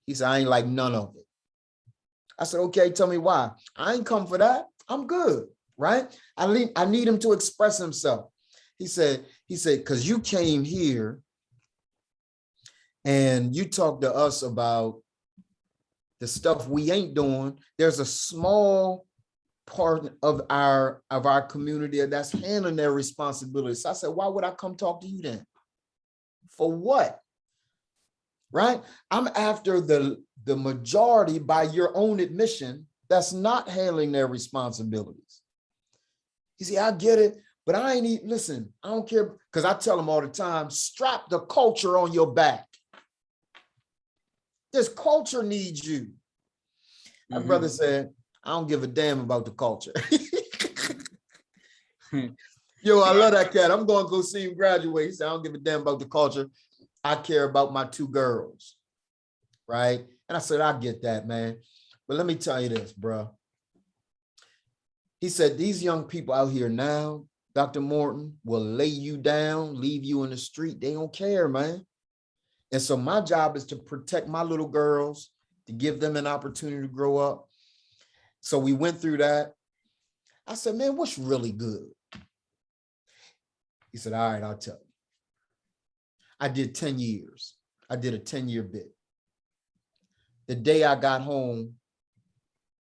S2: He said, I ain't like none of it. I said, okay, tell me why. I ain't come for that. I'm good, right? I need him to express himself. He said, because you came here and you talked to us about the stuff we ain't doing. There's a small part of our community that's handling their responsibilities. So I said, why would I come talk to you then? For what? Right? I'm after the majority, by your own admission, that's not handling their responsibilities. You see, I get it, but I ain't even, listen, I don't care, because I tell them all the time, strap the culture on your back. This culture needs you. My brother said, I don't give a damn about the culture. Yo, I love that cat. I'm going to go see him graduate. He said, I don't give a damn about the culture. I care about my 2 girls, right? And I said, I get that, man. But let me tell you this, bro. He said, these young people out here now, Dr. Morton, will lay you down, leave you in the street. They don't care, man. And so my job is to protect my little girls, to give them an opportunity to grow up. So we went through that. I said, man, what's really good? He said, all right, I'll tell you. I did 10 years. I did a 10-year bid. The day I got home,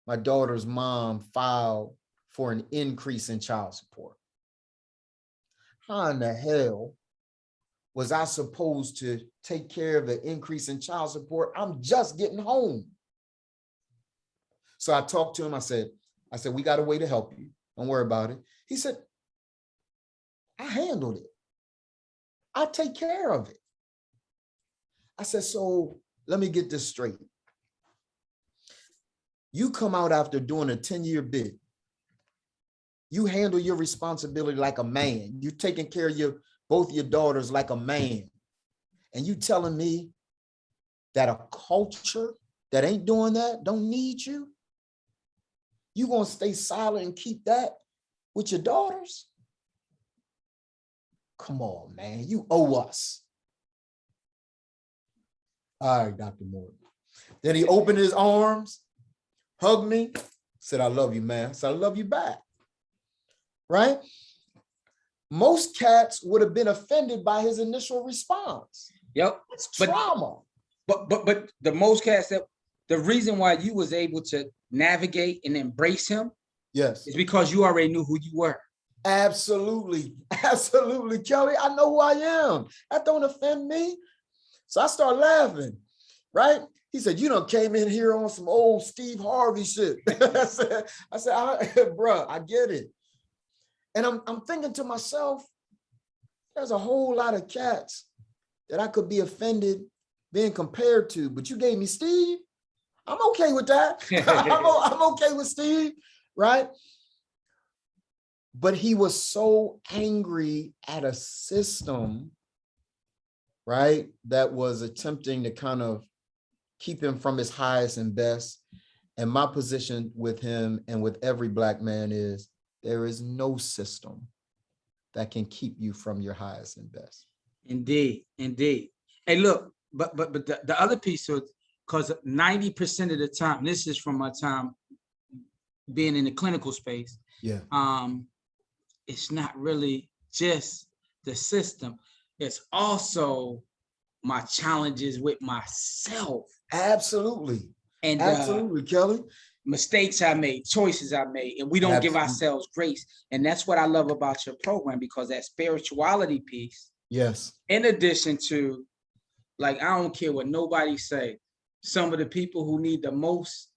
S2: my daughter's mom filed for an increase in child support. How in the hell was I supposed to take care of the increase in child support? I'm just getting home. So I talked to him. I said, we got a way to help you. Don't worry about it. He said, I handled it. I take care of it. I said, so let me get this straight. You come out after doing a 10-year bid. You handle your responsibility like a man. You taking care of both your daughters like a man. And you telling me that a culture that ain't doing that don't need you? You gonna stay silent and keep that with your daughters? Come on, man, you owe us. All right, Dr. Morton. Then he opened his arms, hugged me, said, I love you, man. I said, I love you back. Right? Most cats would have been offended by his initial response.
S1: Yep.
S2: It's trauma.
S1: But the most cats, that the reason why you was able to navigate and embrace him,
S2: yes,
S1: is because you already knew who you were.
S2: Absolutely. Absolutely, Kelly. I know who I am. That don't offend me. So I start laughing, right? He said, you done came in here on some old Steve Harvey shit. I said, bro, I get it. And I'm thinking to myself, there's a whole lot of cats that I could be offended being compared to, but you gave me Steve. I'm okay with that. I'm okay with Steve, right? But he was so angry at a system, right, that was attempting to kind of keep him from his highest and best. And my position with him and with every Black man is there is no system that can keep you from your highest and best.
S1: Indeed, indeed. Hey, look, but the other piece of, because 90% of the time, this is from my time being in the clinical space.
S2: Yeah.
S1: It's not really just the system. It's also my challenges with myself.
S2: Absolutely.
S1: And
S2: absolutely, Kelly.
S1: Mistakes I made, choices I made, and we don't give ourselves grace. And that's what I love about your program, because that spirituality piece,
S2: yes,
S1: in addition to, like, I don't care what nobody say, some of the people who need the most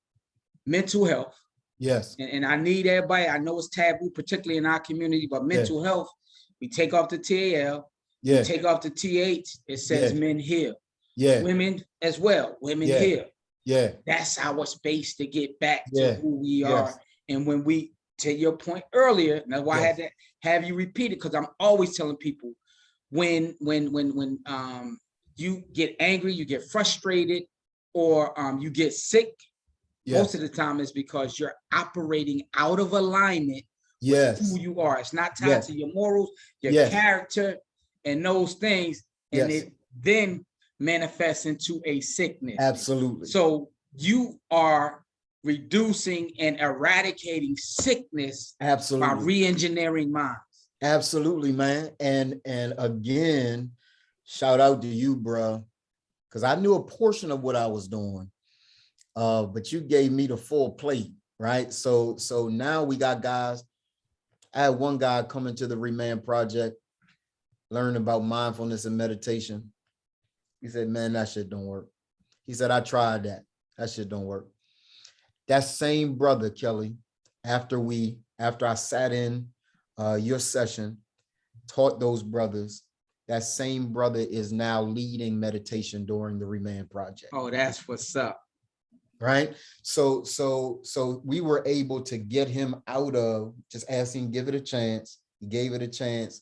S1: mental health.
S2: Yes.
S1: And I need everybody, I know it's taboo, particularly in our community, but mental health, we take off the TAL, we take off the TH, it says men here. Women as well, women here. That's our space to get back to who we are. And when we, to your point earlier, now why I had to have you repeat it, because I'm always telling people, when you get angry, you get frustrated, or you get sick, most of the time it's because you're operating out of alignment with who you are. It's not tied to your morals, your character, and those things. And it then manifests into a sickness.
S2: Absolutely.
S1: So you are reducing and eradicating sickness by re-engineering minds.
S2: Absolutely, man. And again, shout out to you, bro, because I knew a portion of what I was doing. But you gave me the full plate, right? So now we got guys. I had one guy come into the ReManned Project, learn about mindfulness and meditation. He said, man, that shit don't work. He said, I tried that. That shit don't work. That same brother, Kelly, after I sat in your session, taught those brothers, that same brother is now leading meditation during the ReManned Project.
S1: Oh, that's what's up.
S2: Right. So we were able to get him out of just asking, give it a chance. He gave it a chance.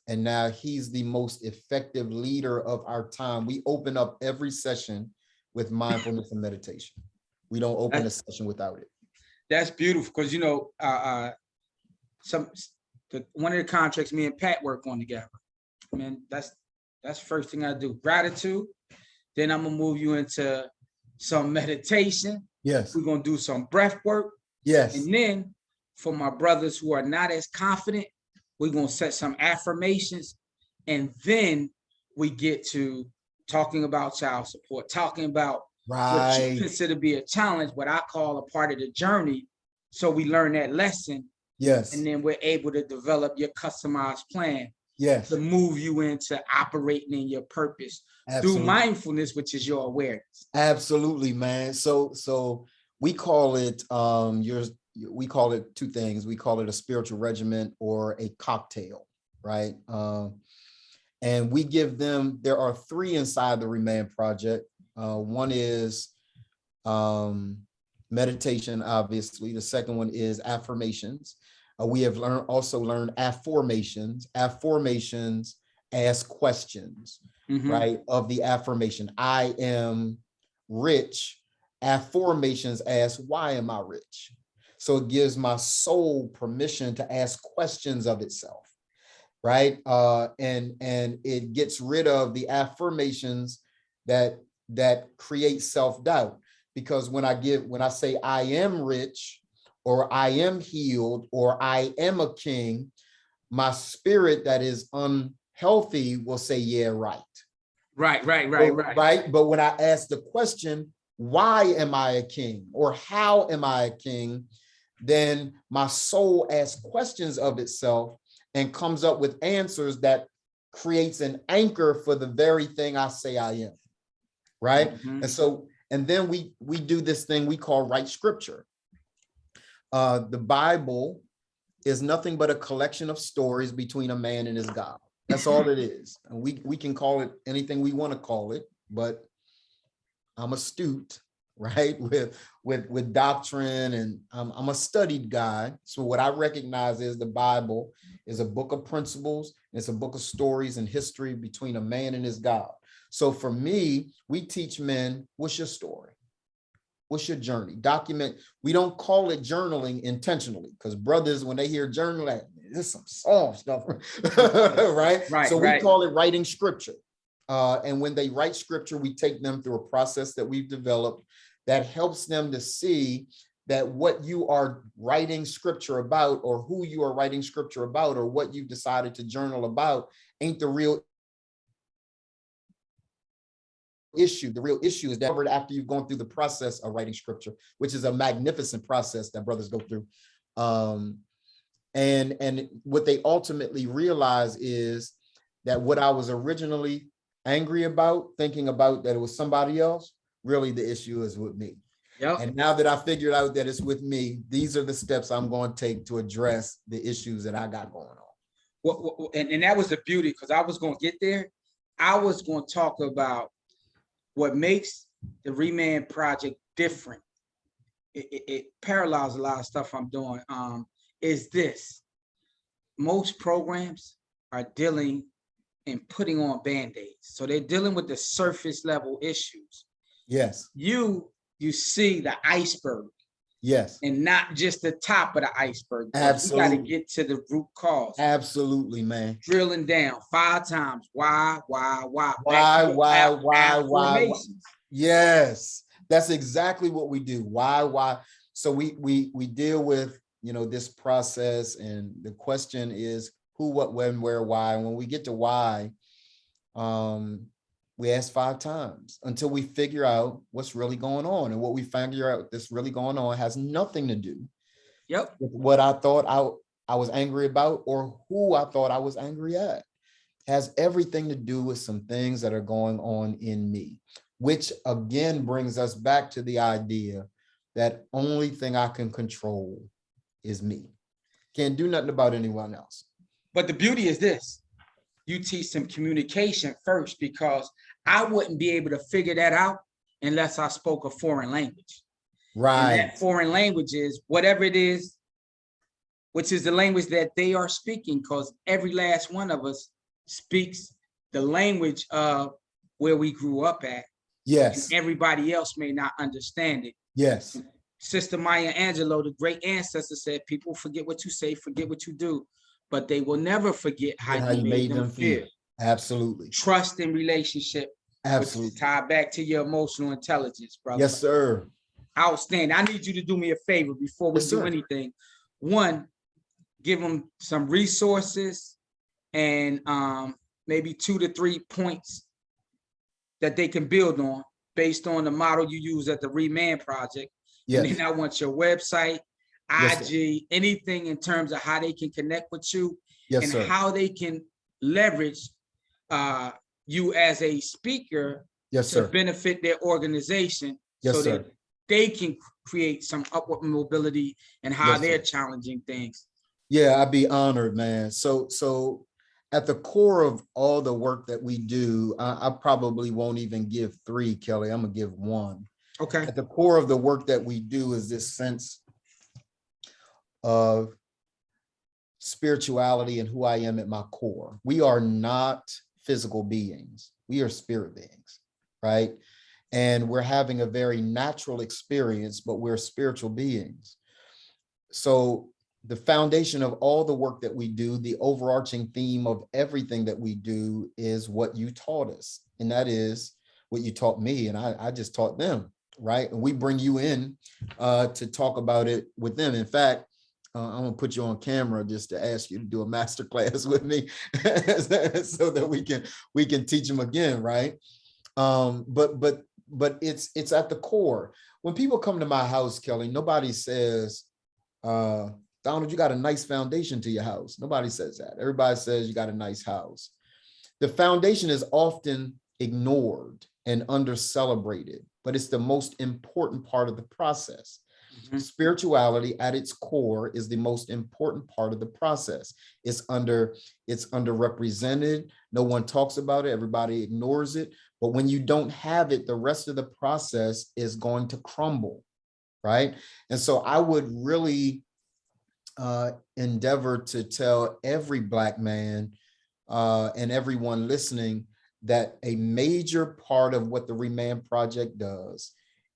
S2: And now he's the most effective leader of our time. We open up every session with mindfulness and meditation. We don't open a session without it.
S1: That's beautiful, because you know, one of the contracts me and Pat work on together. Man, that's the first thing I do. Gratitude. Then I'm gonna move you into some meditation.
S2: Yes.
S1: We're gonna do some breath work.
S2: Yes.
S1: And then for my brothers who are not as confident, we're gonna set some affirmations. And then we get to talking about child support, talking about what you consider to be a challenge, what I call a part of the journey. So we learn that lesson.
S2: Yes.
S1: And then we're able to develop your customized plan.
S2: Yes.
S1: To move you into operating in your purpose. Absolutely. Through mindfulness, which is your awareness.
S2: Absolutely, man. So we call it we call it two things. We call it a spiritual regimen or a cocktail, right? And we give them, there are 3 inside the ReManned Project. One is meditation, obviously. The second one is affirmations. We have also learned affirmations. Affirmations ask questions, right? Of the affirmation, I am rich. Affirmations ask, why am I rich? So it gives my soul permission to ask questions of itself, right? And it gets rid of the affirmations that create self-doubt. Because when I say I am rich, or I am healed, or I am a king, my spirit that is unhealthy will say, yeah, right. Right. But when I ask the question, why am I a king? Or how am I a king? Then my soul asks questions of itself and comes up with answers that creates an anchor for the very thing I say I am. Right. And then we do this thing we call write scripture. The Bible is nothing but a collection of stories between a man and his God. That's all it is. And we can call it anything we want to call it, but I'm astute, right? With doctrine, and I'm a studied guy. So what I recognize is the Bible is a book of principles. It's a book of stories and history between a man and his God. So for me, we teach men, what's your story? What's your journey? Document. We don't call it journaling intentionally, because brothers, when they hear journaling, this is some soft stuff, right? So we call it writing scripture. And when they write scripture, we take them through a process that we've developed that helps them to see that what you are writing scripture about, or who you are writing scripture about, or what you've decided to journal about ain't the real issue. The real issue is that after you've gone through the process of writing scripture, which is a magnificent process that brothers go through. And what they ultimately realize is that what I was originally angry about, thinking about that it was somebody else, really the issue is with me. Yep. And now that I figured out that it's with me, these are the steps I'm going to take to address the issues that I got going on.
S1: Well, and that was the beauty, because I was going to get there. I was going to talk about what makes the ReManned Project different. It parallels a lot of stuff I'm doing. Is this: most programs are dealing and putting on band-aids. So they're dealing with the surface level issues.
S2: Yes.
S1: You see the iceberg.
S2: Yes.
S1: And not just the top of the iceberg.
S2: Absolutely.
S1: You got to get to the root cause.
S2: Absolutely, man.
S1: Drilling down 5 times. Why?
S2: Why? Yes, that's exactly what we do. Why? So we deal with, this process, and the question is who, what, when, where, why. And when we get to why, we ask 5 times until we figure out what's really going on. And what we figure out that's really going on has nothing to do with what I thought I was angry about, or who I thought I was angry at. It has everything to do with some things that are going on in me, which again brings us back to the idea that only thing I can control is me. Can't do nothing about anyone else.
S1: But the beauty is this: you teach them communication first, because I wouldn't be able to figure that out unless I spoke a foreign language.
S2: Right.
S1: And that foreign language is whatever it is, which is the language that they are speaking, because every last one of us speaks the language of where we grew up at.
S2: Yes.
S1: And everybody else may not understand it.
S2: Yes.
S1: Sister Maya Angelou, the great ancestor, said, people forget what you say, forget what you do, but they will never forget how you made them feel.
S2: Absolutely.
S1: Trust in relationship.
S2: Absolutely.
S1: Tie back to your emotional intelligence, brother.
S2: Yes, sir.
S1: Outstanding. I need you to do me a favor before we do anything. One, give them some resources and maybe 2 to 3 points that they can build on based on the model you use at the ReManned Project. Yes. And then I want your website, IG, anything in terms of how they can connect with you, and how they can leverage you as a speaker to benefit their organization, that they can create some upward mobility and how they're challenging things.
S2: Yeah, I'd be honored, man. So At the core of all the work that we do, I probably won't even give 3, Kelly. I'm gonna give 1.
S1: Okay.
S2: At the core of the work that we do is this sense of spirituality and who I am at my core. We are not physical beings. We are spirit beings, right? And we're having a very natural experience, but we're spiritual beings. So the foundation of all the work that we do, the overarching theme of everything that we do is what you taught us. And that is what you taught me. And I just taught them, right? And we bring you in to talk about it with them. In fact, I'm gonna put you on camera just to ask you to do a master class with me so that we can teach them again, right? But it's at the core. When people come to my house, Kelly, nobody says, Donald, you got a nice foundation to your house. Nobody says that. Everybody says you got a nice house. The foundation is often ignored and under-celebrated, but it's the most important part of the process. Mm-hmm. Spirituality at its core is the most important part of the process. It's underrepresented. No one talks about it. Everybody ignores it. But when you don't have it, the rest of the process is going to crumble, right? And so I would really endeavor to tell every Black man and everyone listening that a major part of what the ReManned Project does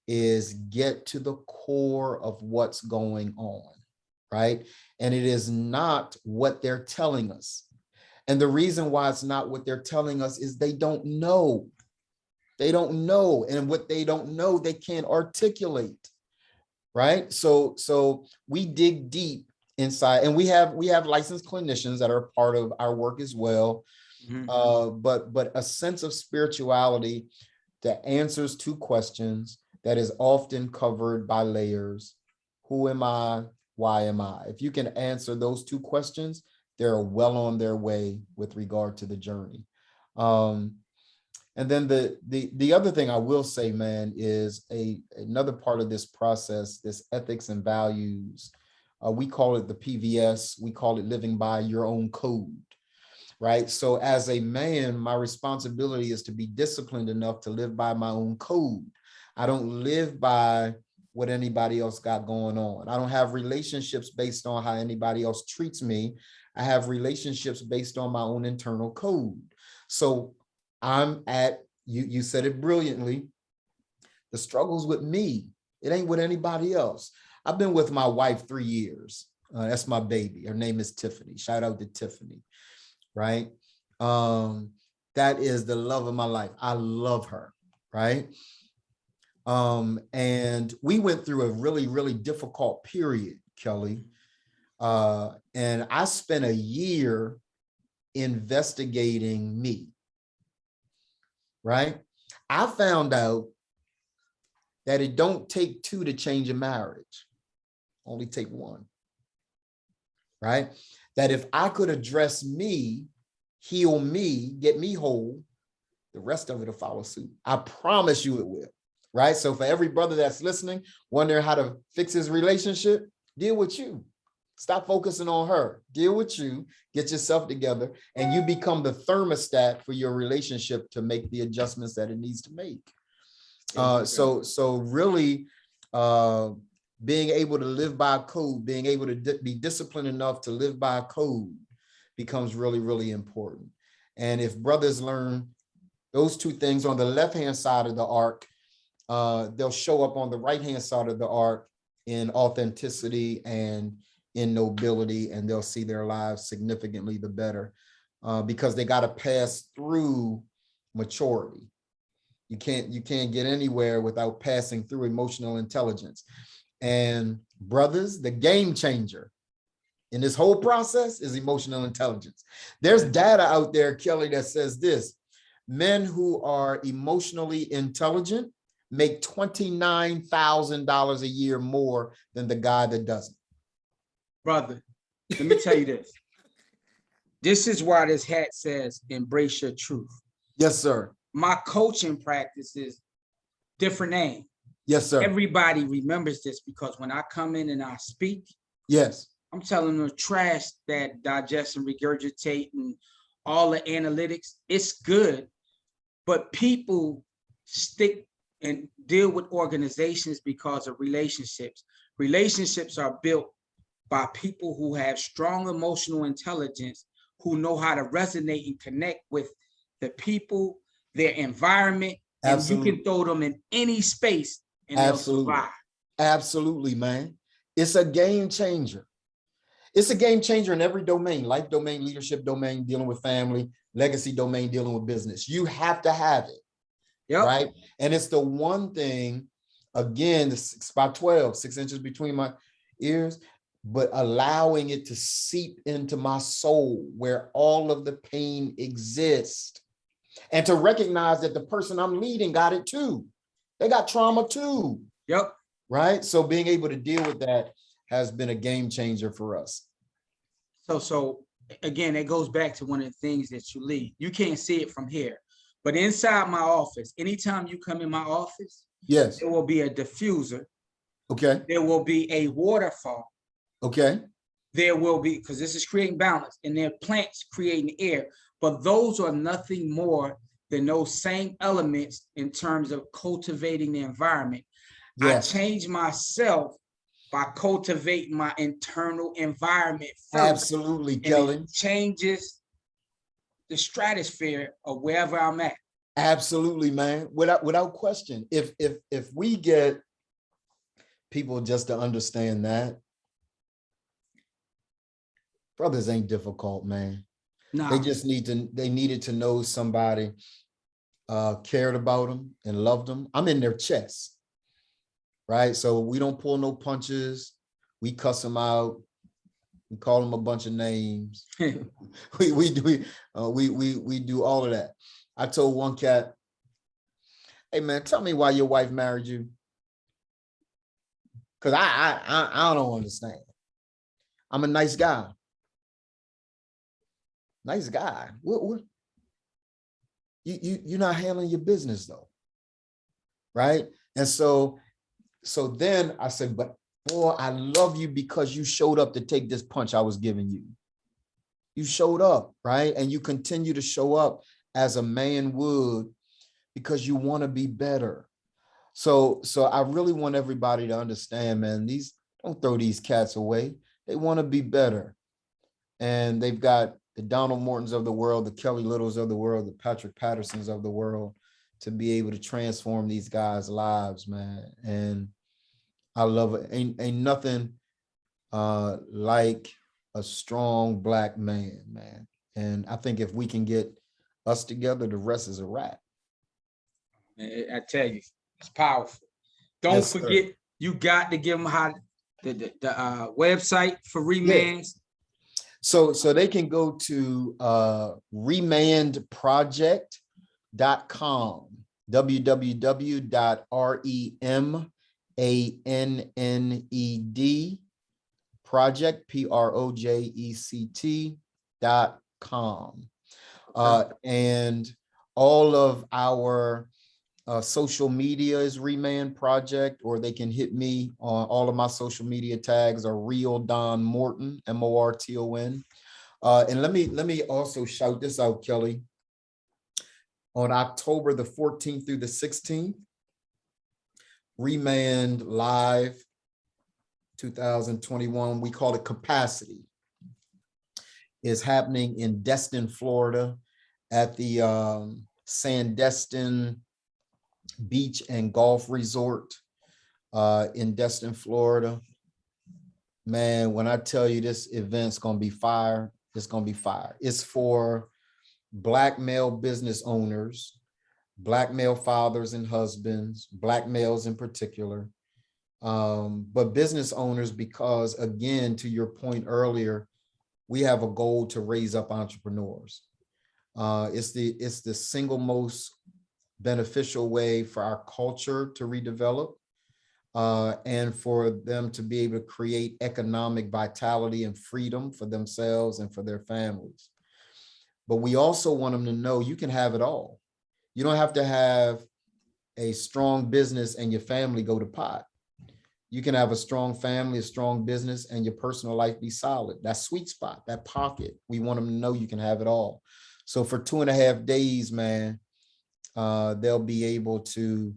S2: is get to the core of what's going on, right? And it is not what they're telling us. And the reason why it's not what they're telling us is they don't know. They don't know. And what they don't know, they can't articulate, right? So we dig deep inside, and we have licensed clinicians that are part of our work as well. Mm-hmm. But a sense of spirituality that answers 2 questions that is often covered by layers. Who am I? Why am I? If you can answer those 2 questions, they're well on their way with regard to the journey. And then the other thing I will say, man, is another part of this process, this ethics and values. We call it the PVS. We call it living by your own code, right? So as a man, my responsibility is to be disciplined enough to live by my own code. I don't live by what anybody else got going on. I don't have relationships based on how anybody else treats me. I have relationships based on my own internal code. So I'm at, you said it brilliantly, the struggle's with me. It ain't with anybody else. I've been with my wife 3 years. That's my baby. Her name is Tiffany. Shout out to Tiffany, right? That is the love of my life. I love her, right? And we went through a really, really difficult period, Kelly. And I spent a year investigating me, right? I found out that it don't take 2 to change a marriage, only take 1, right? That if I could address me, heal me, get me whole, the rest of it will follow suit. I promise you it will, right? So for every brother that's listening, wondering how to fix his relationship, deal with you. Stop focusing on her. Deal with you, get yourself together, and you become the thermostat for your relationship to make the adjustments that it needs to make. So really being able to live by code, being able to be disciplined enough to live by code becomes really, really important. And if brothers learn those 2 things on the left-hand side of the arc, they'll show up on the right-hand side of the arc in authenticity and in nobility, and they'll see their lives significantly the better because they got to pass through maturity. You can't get anywhere without passing through emotional intelligence. And brothers, the game changer in this whole process is emotional intelligence. There's data out there, Kelly, that says this: men who are emotionally intelligent make $29,000 a year more than the guy that doesn't.
S1: Brother, let me tell you this. This is why this hat says, embrace your truth.
S2: Yes, sir.
S1: My coaching practice is different name.
S2: Yes, sir.
S1: Everybody remembers this because when I come in and I speak,
S2: yes,
S1: I'm telling them trash that digest and regurgitate and all the analytics, it's good, but people stick and deal with organizations because of relationships. Relationships are built by people who have strong emotional intelligence, who know how to resonate and connect with the people, their environment, and you can throw them in any space and they'll survive.
S2: Absolutely, man. It's a game changer. It's a game changer in every domain: life domain, leadership domain, dealing with family, legacy domain, dealing with business. You have to have it. Yep. Right. And it's the one thing, again, the 6x12, 6 inches between my ears, but allowing it to seep into my soul where all of the pain exists, and to recognize that the person I'm leading got it too. They got trauma too.
S1: Yep.
S2: Right. So being able to deal with that has been a game changer for us.
S1: So again, it goes back to one of the things that you lead. You can't see it from here, but inside my office, anytime you come in my office,
S2: yes,
S1: there will be a diffuser.
S2: Okay.
S1: There will be a waterfall.
S2: Okay.
S1: There will be, because this is creating balance, and there are plants creating air, but those are nothing more than those same elements in terms of cultivating the environment. Yes. I change myself by cultivating my internal environment first.
S2: Absolutely, Kelly.
S1: It changes the stratosphere of wherever I'm at.
S2: Absolutely, man. Without question. If we get people just to understand that, brothers ain't difficult, man. No. They needed to know somebody cared about them and loved them. I'm in their chest. Right. So we don't pull no punches. We cuss them out. We call them a bunch of names. we do all of that. I told one cat, "Hey man, tell me why your wife married you." Because I don't understand. I'm a nice guy. Nice guy. What? You're not handling your business though. Right. And so then I said, "But boy, I love you because you showed up to take this punch I was giving you. You showed up, right? And you continue to show up as a man would because you want to be better." So I really want everybody to understand, man, don't throw these cats away. They want to be better. And they've got the Donald Mortons of the world, the Kelly Littles of the world, the Patrick Pattersons of the world to be able to transform these guys' lives, man. And I love it. Ain't nothing like a strong Black man, man. And I think if we can get us together, the rest is a wrap.
S1: I tell you, it's powerful. Don't forget, sir. You got to give them the website for ReManned.
S2: Yeah. So they can go to ReMannedProject.com, www.ReManned Project, PROJECT.com. And all of our social media is ReManned Project, or they can hit me on all of my social media tags are Real Don Morton, MORTON. And let me also shout this out, Kelly. On October the 14th through the 16th, ReManned Live 2021, we call it Capacity, is happening in Destin, Florida at the Sandestin Beach and Golf Resort in Destin, Florida. Man, when I tell you this event's gonna be fire, it's gonna be fire. It's for Black male business owners, Black male fathers and husbands, Black males in particular, but business owners, because again, to your point earlier, we have a goal to raise up entrepreneurs. It's the single most beneficial way for our culture to redevelop and for them to be able to create economic vitality and freedom for themselves and for their families. But we also want them to know you can have it all. You don't have to have a strong business and your family go to pot. You can have a strong family, a strong business, and your personal life be solid. That sweet spot, that pocket, we want them to know you can have it all. So for 2.5 days, man, they'll be able to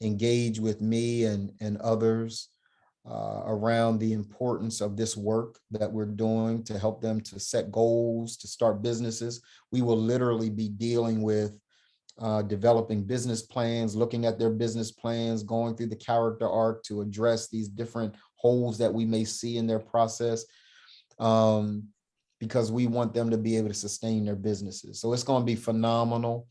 S2: engage with me and others around the importance of this work that we're doing to help them to set goals, to start businesses. We will literally be dealing with developing business plans, looking at their business plans, going through the character arc to address these different holes that we may see in their process, because we want them to be able to sustain their businesses. So it's going to be phenomenal.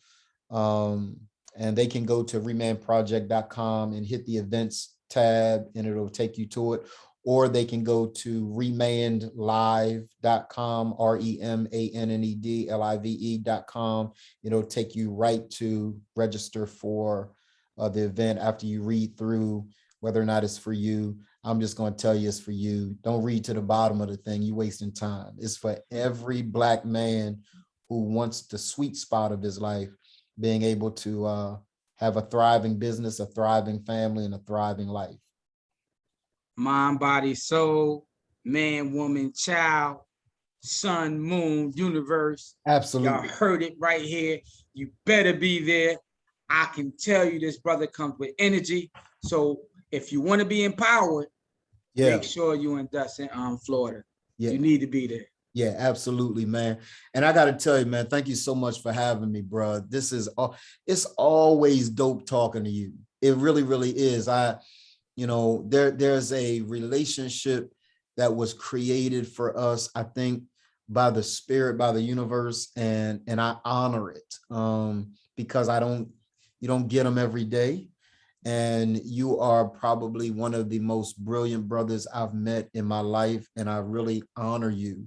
S2: And they can go to ReMannedProject.com and hit the events tab and it'll take you to it. Or they can go to ReMannedLive.com, ReMannedLive.com. It'll take you right to register for the event after you read through whether or not it's for you. I'm just going to tell you it's for you. Don't read to the bottom of the thing. You're wasting time. It's for every Black man who wants the sweet spot of his life, being able to have a thriving business, a thriving family, and a thriving life.
S1: Mind, body, soul, man, woman, child, sun, moon, universe.
S2: Absolutely.
S1: Y'all heard it right here. You better be there. I can tell you this brother comes with energy. So if you want to be empowered, make sure you in Dustin, Florida. Yeah. You need to be there.
S2: Yeah, absolutely, man. And I got to tell you, man, thank you so much for having me, bro. This is, it's always dope talking to you. It really, really is. There's a relationship that was created for us, I think, by the spirit, by the universe, and I honor it because you don't get them every day. And you are probably one of the most brilliant brothers I've met in my life. And I really honor you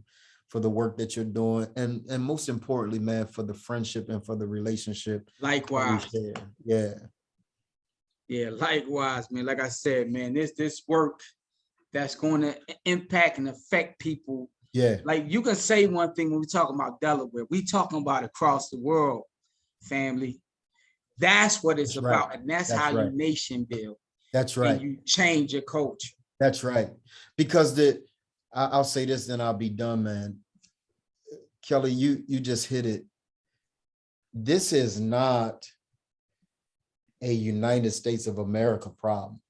S2: for the work that you're doing. And most importantly, man, for the friendship and for the relationship.
S1: Likewise.
S2: Yeah.
S1: Yeah, likewise, man. Like I said, man, this work that's going to impact and affect people.
S2: Yeah.
S1: Like you can say one thing when we talking about Delaware, we talking about across the world, family. That's what it's about. Right. And that's how you nation build.
S2: That's right.
S1: And you change your culture.
S2: That's right. Because I'll say this, then I'll be done, man. Kelly, you just hit it. This is not a United States of America problem.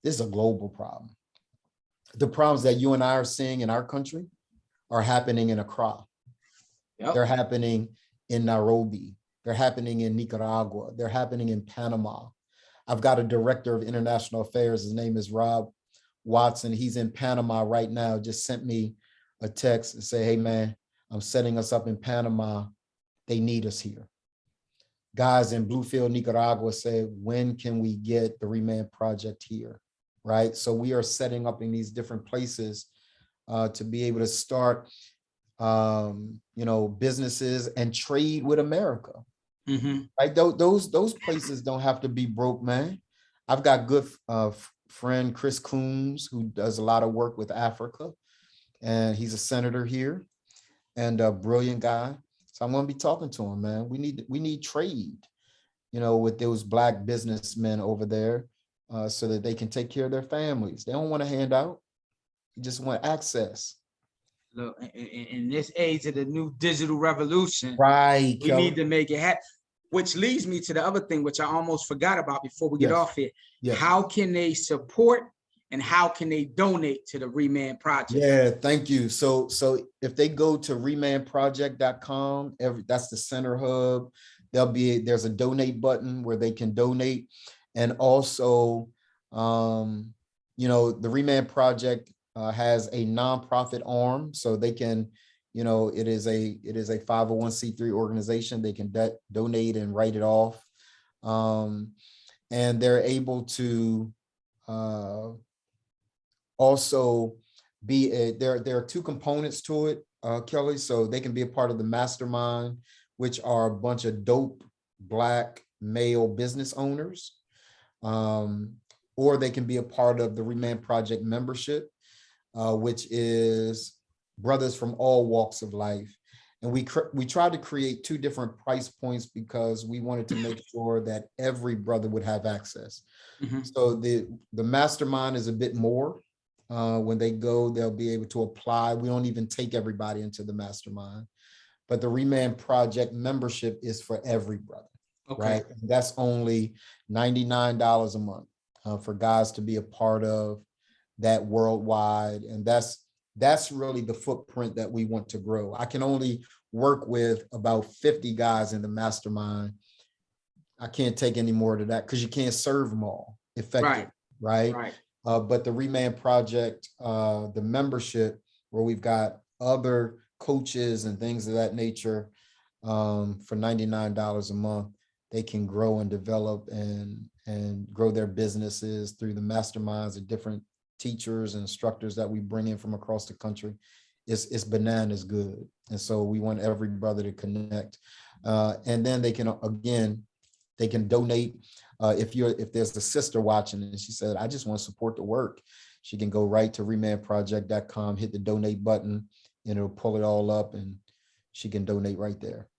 S2: This is a global problem. The problems that you and I are seeing in our country are happening in Accra. Yep. They're happening in Nairobi. They're happening in Nicaragua. They're happening in Panama. I've got a director of international affairs. His name is Rob Watson. He's in Panama right now. Just sent me a text and say, hey, man, I'm setting us up in Panama. They need us here. Guys in Bluefield, Nicaragua say, when can we get the ReManned Project here? Right. So we are setting up in these different places to be able to start, businesses and trade with America. Mm-hmm. Right. Those places don't have to be broke, man. I've got good friend Chris Coombs, who does a lot of work with Africa, and he's a senator here and a brilliant guy. So I'm going to be talking to him, man. We need trade, with those Black businessmen over there so that they can take care of their families. They don't want a handout. They just want access.
S1: Look, in this age of the new digital revolution,
S2: right?
S1: We need to make it happen. Which leads me to the other thing, which I almost forgot about before we get off here. Yes. How can they support and how can they donate to the ReManned Project?
S2: Yeah, thank you. So if they go to ReMannedProject.com, that's the center hub. There's a donate button where they can donate, and also, the ReManned Project has a nonprofit arm, so they can. It is a 501c3 organization. They can donate and write it off. And they're able to also be there are two components to it, Kelly. So they can be a part of the mastermind, which are a bunch of dope Black male business owners, or they can be a part of the ReManned Project membership, which is brothers from all walks of life. And we tried to create two different price points because we wanted to make sure that every brother would have access. Mm-hmm. So the mastermind is a bit more. When they go, they'll be able to apply. We don't even take everybody into the mastermind, but the ReManned Project membership is for every brother.
S1: Okay.
S2: Right? And that's only $99 a month for guys to be a part of that worldwide. And that's really the footprint that we want to grow. I can only work with about 50 guys in the mastermind. I can't take any more to that because you can't serve them all effectively, right? But the ReManned Project, the membership, where we've got other coaches and things of that nature, for $99 a month, they can grow and develop and grow their businesses through the masterminds of different teachers and instructors that we bring in from across the country. It's bananas good. And so we want every brother to connect. And then they can, again, they can donate. If there's a sister watching and she said, I just want to support the work, she can go right to remandproject.com, hit the donate button, and it'll pull it all up and she can donate right there.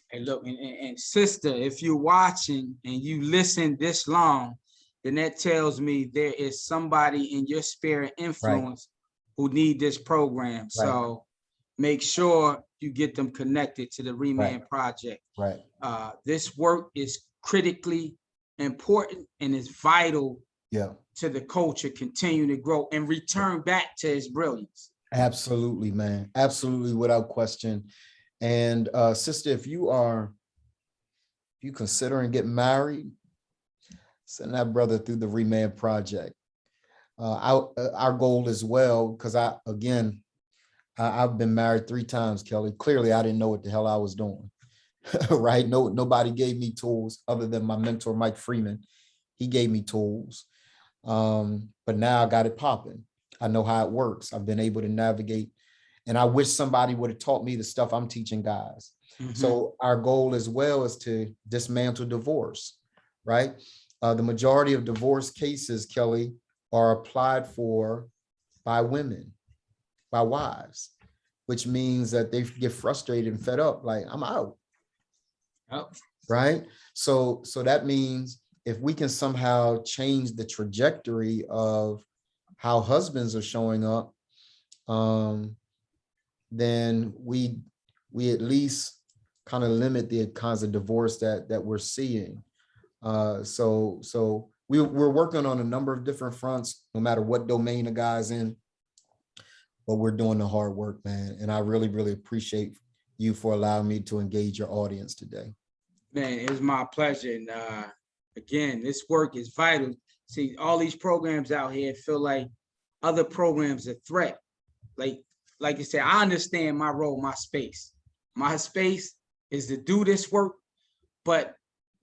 S1: Hey, look, and sister, if you're watching and you listen this long, then that tells me there is somebody in your sphere of influence who need this program. So make sure you get them connected to the ReManned Project. This work is critically important and is vital to the culture continue to grow and return back to its brilliance.
S2: Absolutely, man. Absolutely, without question. And sister, if you considering getting married, send that brother through the ReManned Project. Our goal as well, because I've been married 3 times, Kelly. Clearly, I didn't know what the hell I was doing. Right? Nobody gave me tools other than my mentor, Mike Freeman. He gave me tools. But now I got it popping. I know how it works. I've been able to navigate. And I wish somebody would have taught me the stuff I'm teaching guys. So our goal as well is to dismantle divorce, right? The majority of divorce cases, Kelly, are applied for by women, by wives, which means that they get frustrated and fed up, like, I'm out. Right? So that means if we can somehow change the trajectory of how husbands are showing up, then we at least kind of limit the kinds of divorce that we're seeing. So we're working on a number of different fronts, no matter what domain a guy's in, but we're doing the hard work, man. And I really, really appreciate you for allowing me to engage your audience today.
S1: Man, it was my pleasure. And again, this work is vital. See, all these programs out here feel like other programs a threat. Like you said, I understand my role, my space. My space is to do this work, but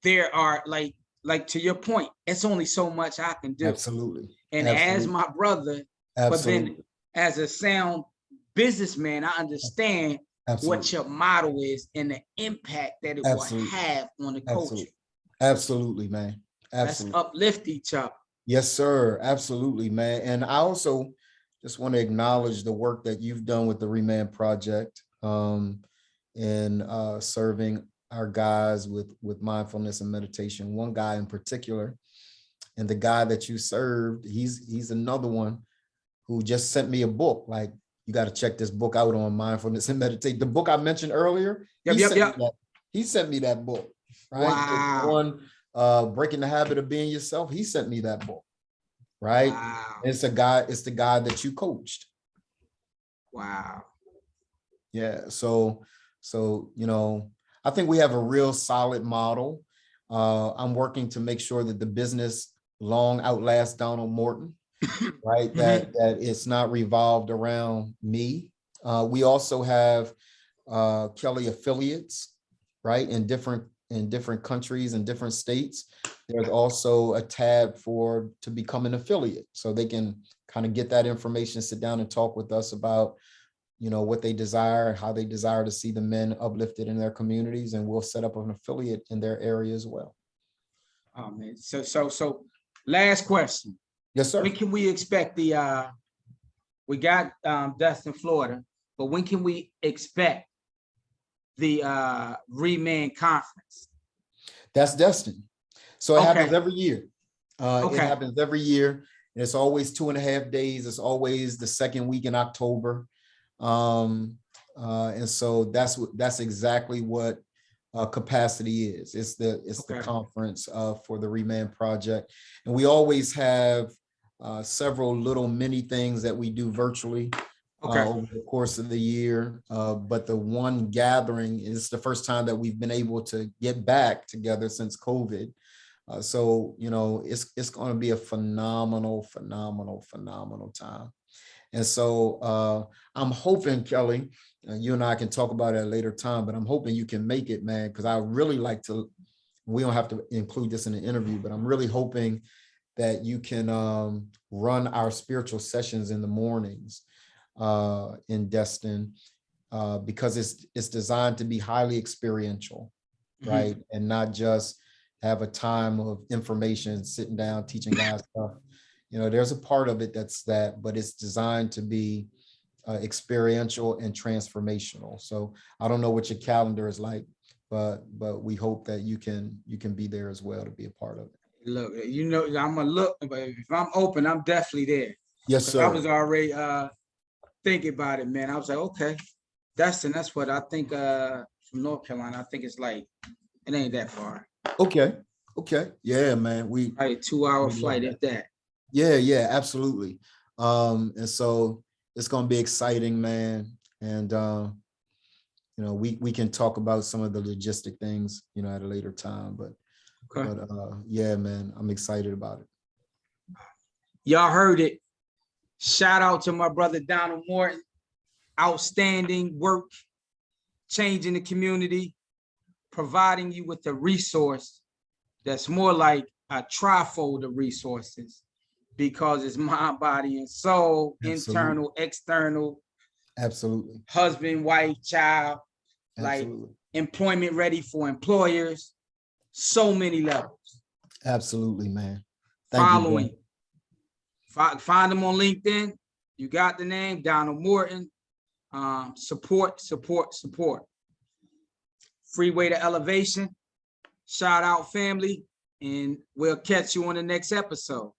S1: there are, like to your point, it's only so much I can do.
S2: Absolutely.
S1: And as my brother, but then as a sound businessman, I understand what your model is and the impact that it will have on the culture.
S2: Absolutely, man. Absolutely.
S1: Let's uplift each other.
S2: Yes, sir. Absolutely, man. And I also just want to acknowledge the work that you've done with the ReManned Project in serving our guys with mindfulness and meditation. One guy in particular, and the guy that you served, he's another one who just sent me a book. Like, you got to check this book out on mindfulness and meditate. The book I mentioned earlier, he sent me that book. Right?
S1: Wow.
S2: One, Breaking the Habit of Being Yourself. He sent me that book. Right? Wow. It's the guy that you coached.
S1: Wow.
S2: Yeah. So I think we have a real solid model. I'm working to make sure that the business long outlasts Donald Morton, right? That it's not revolved around me. We also have Kelly affiliates, right? In different countries and different states. There's also a tab to become an affiliate, so they can kind of get that information, sit down and talk with us about, what they desire, how they desire to see the men uplifted in their communities, and we'll set up an affiliate in their area as well.
S1: Oh man, so last question.
S2: Yes, sir.
S1: When can we expect we got Destin, Florida, but when can we expect the ReManned conference?
S2: That's destined. So it happens every year. It happens every year. And it's always 2.5 days. It's always the second week in October. And so that's exactly what capacity is. It's the
S1: Okay.
S2: conference for the ReManned Project. And we always have several little mini things that we do virtually
S1: Okay.
S2: over the course of the year. But the one gathering is the first time that we've been able to get back together since COVID. So, you know, it's going to be a phenomenal time. And so I'm hoping, Kelly, you and I can talk about it at a later time, but I'm hoping you can make it, man, because I really like to, we don't have to include this in the interview, but I'm really hoping that you can run our spiritual sessions in the mornings in Destin, because it's designed to be highly experiential, right? And not just have a time of information, sitting down, teaching guys stuff. You know, there's a part of it that's that, but it's designed to be experiential and transformational. So I don't know what your calendar is like, but we hope that you can be there as well to be a part of it.
S1: Look, you know, I'm gonna look, but if I'm open, I'm definitely there.
S2: Yes, sir.
S1: I was already thinking about it, man. I was like, okay, that's what I think from North Carolina. I think it's like, it ain't that far.
S2: Okay. Yeah, man.
S1: Like a 2-hour flight, if that.
S2: Yeah, absolutely. And so it's gonna be exciting, man. And you know, we can talk about some of the logistic things, you know, at a later time. But yeah, man, I'm excited about it.
S1: Y'all heard it. Shout out to my brother Donald Morton. Outstanding work, changing the community, providing you with a resource that's more like a trifold of resources, because it's mind, body, and soul, internal, external,
S2: absolutely,
S1: husband, wife, child,
S2: absolutely,
S1: like employment ready for employers, so many levels.
S2: Absolutely, man.
S1: Following. Find them on LinkedIn. You got the name, Donald Morton. Support. Freeway to elevation. Shout out, family, and we'll catch you on the next episode.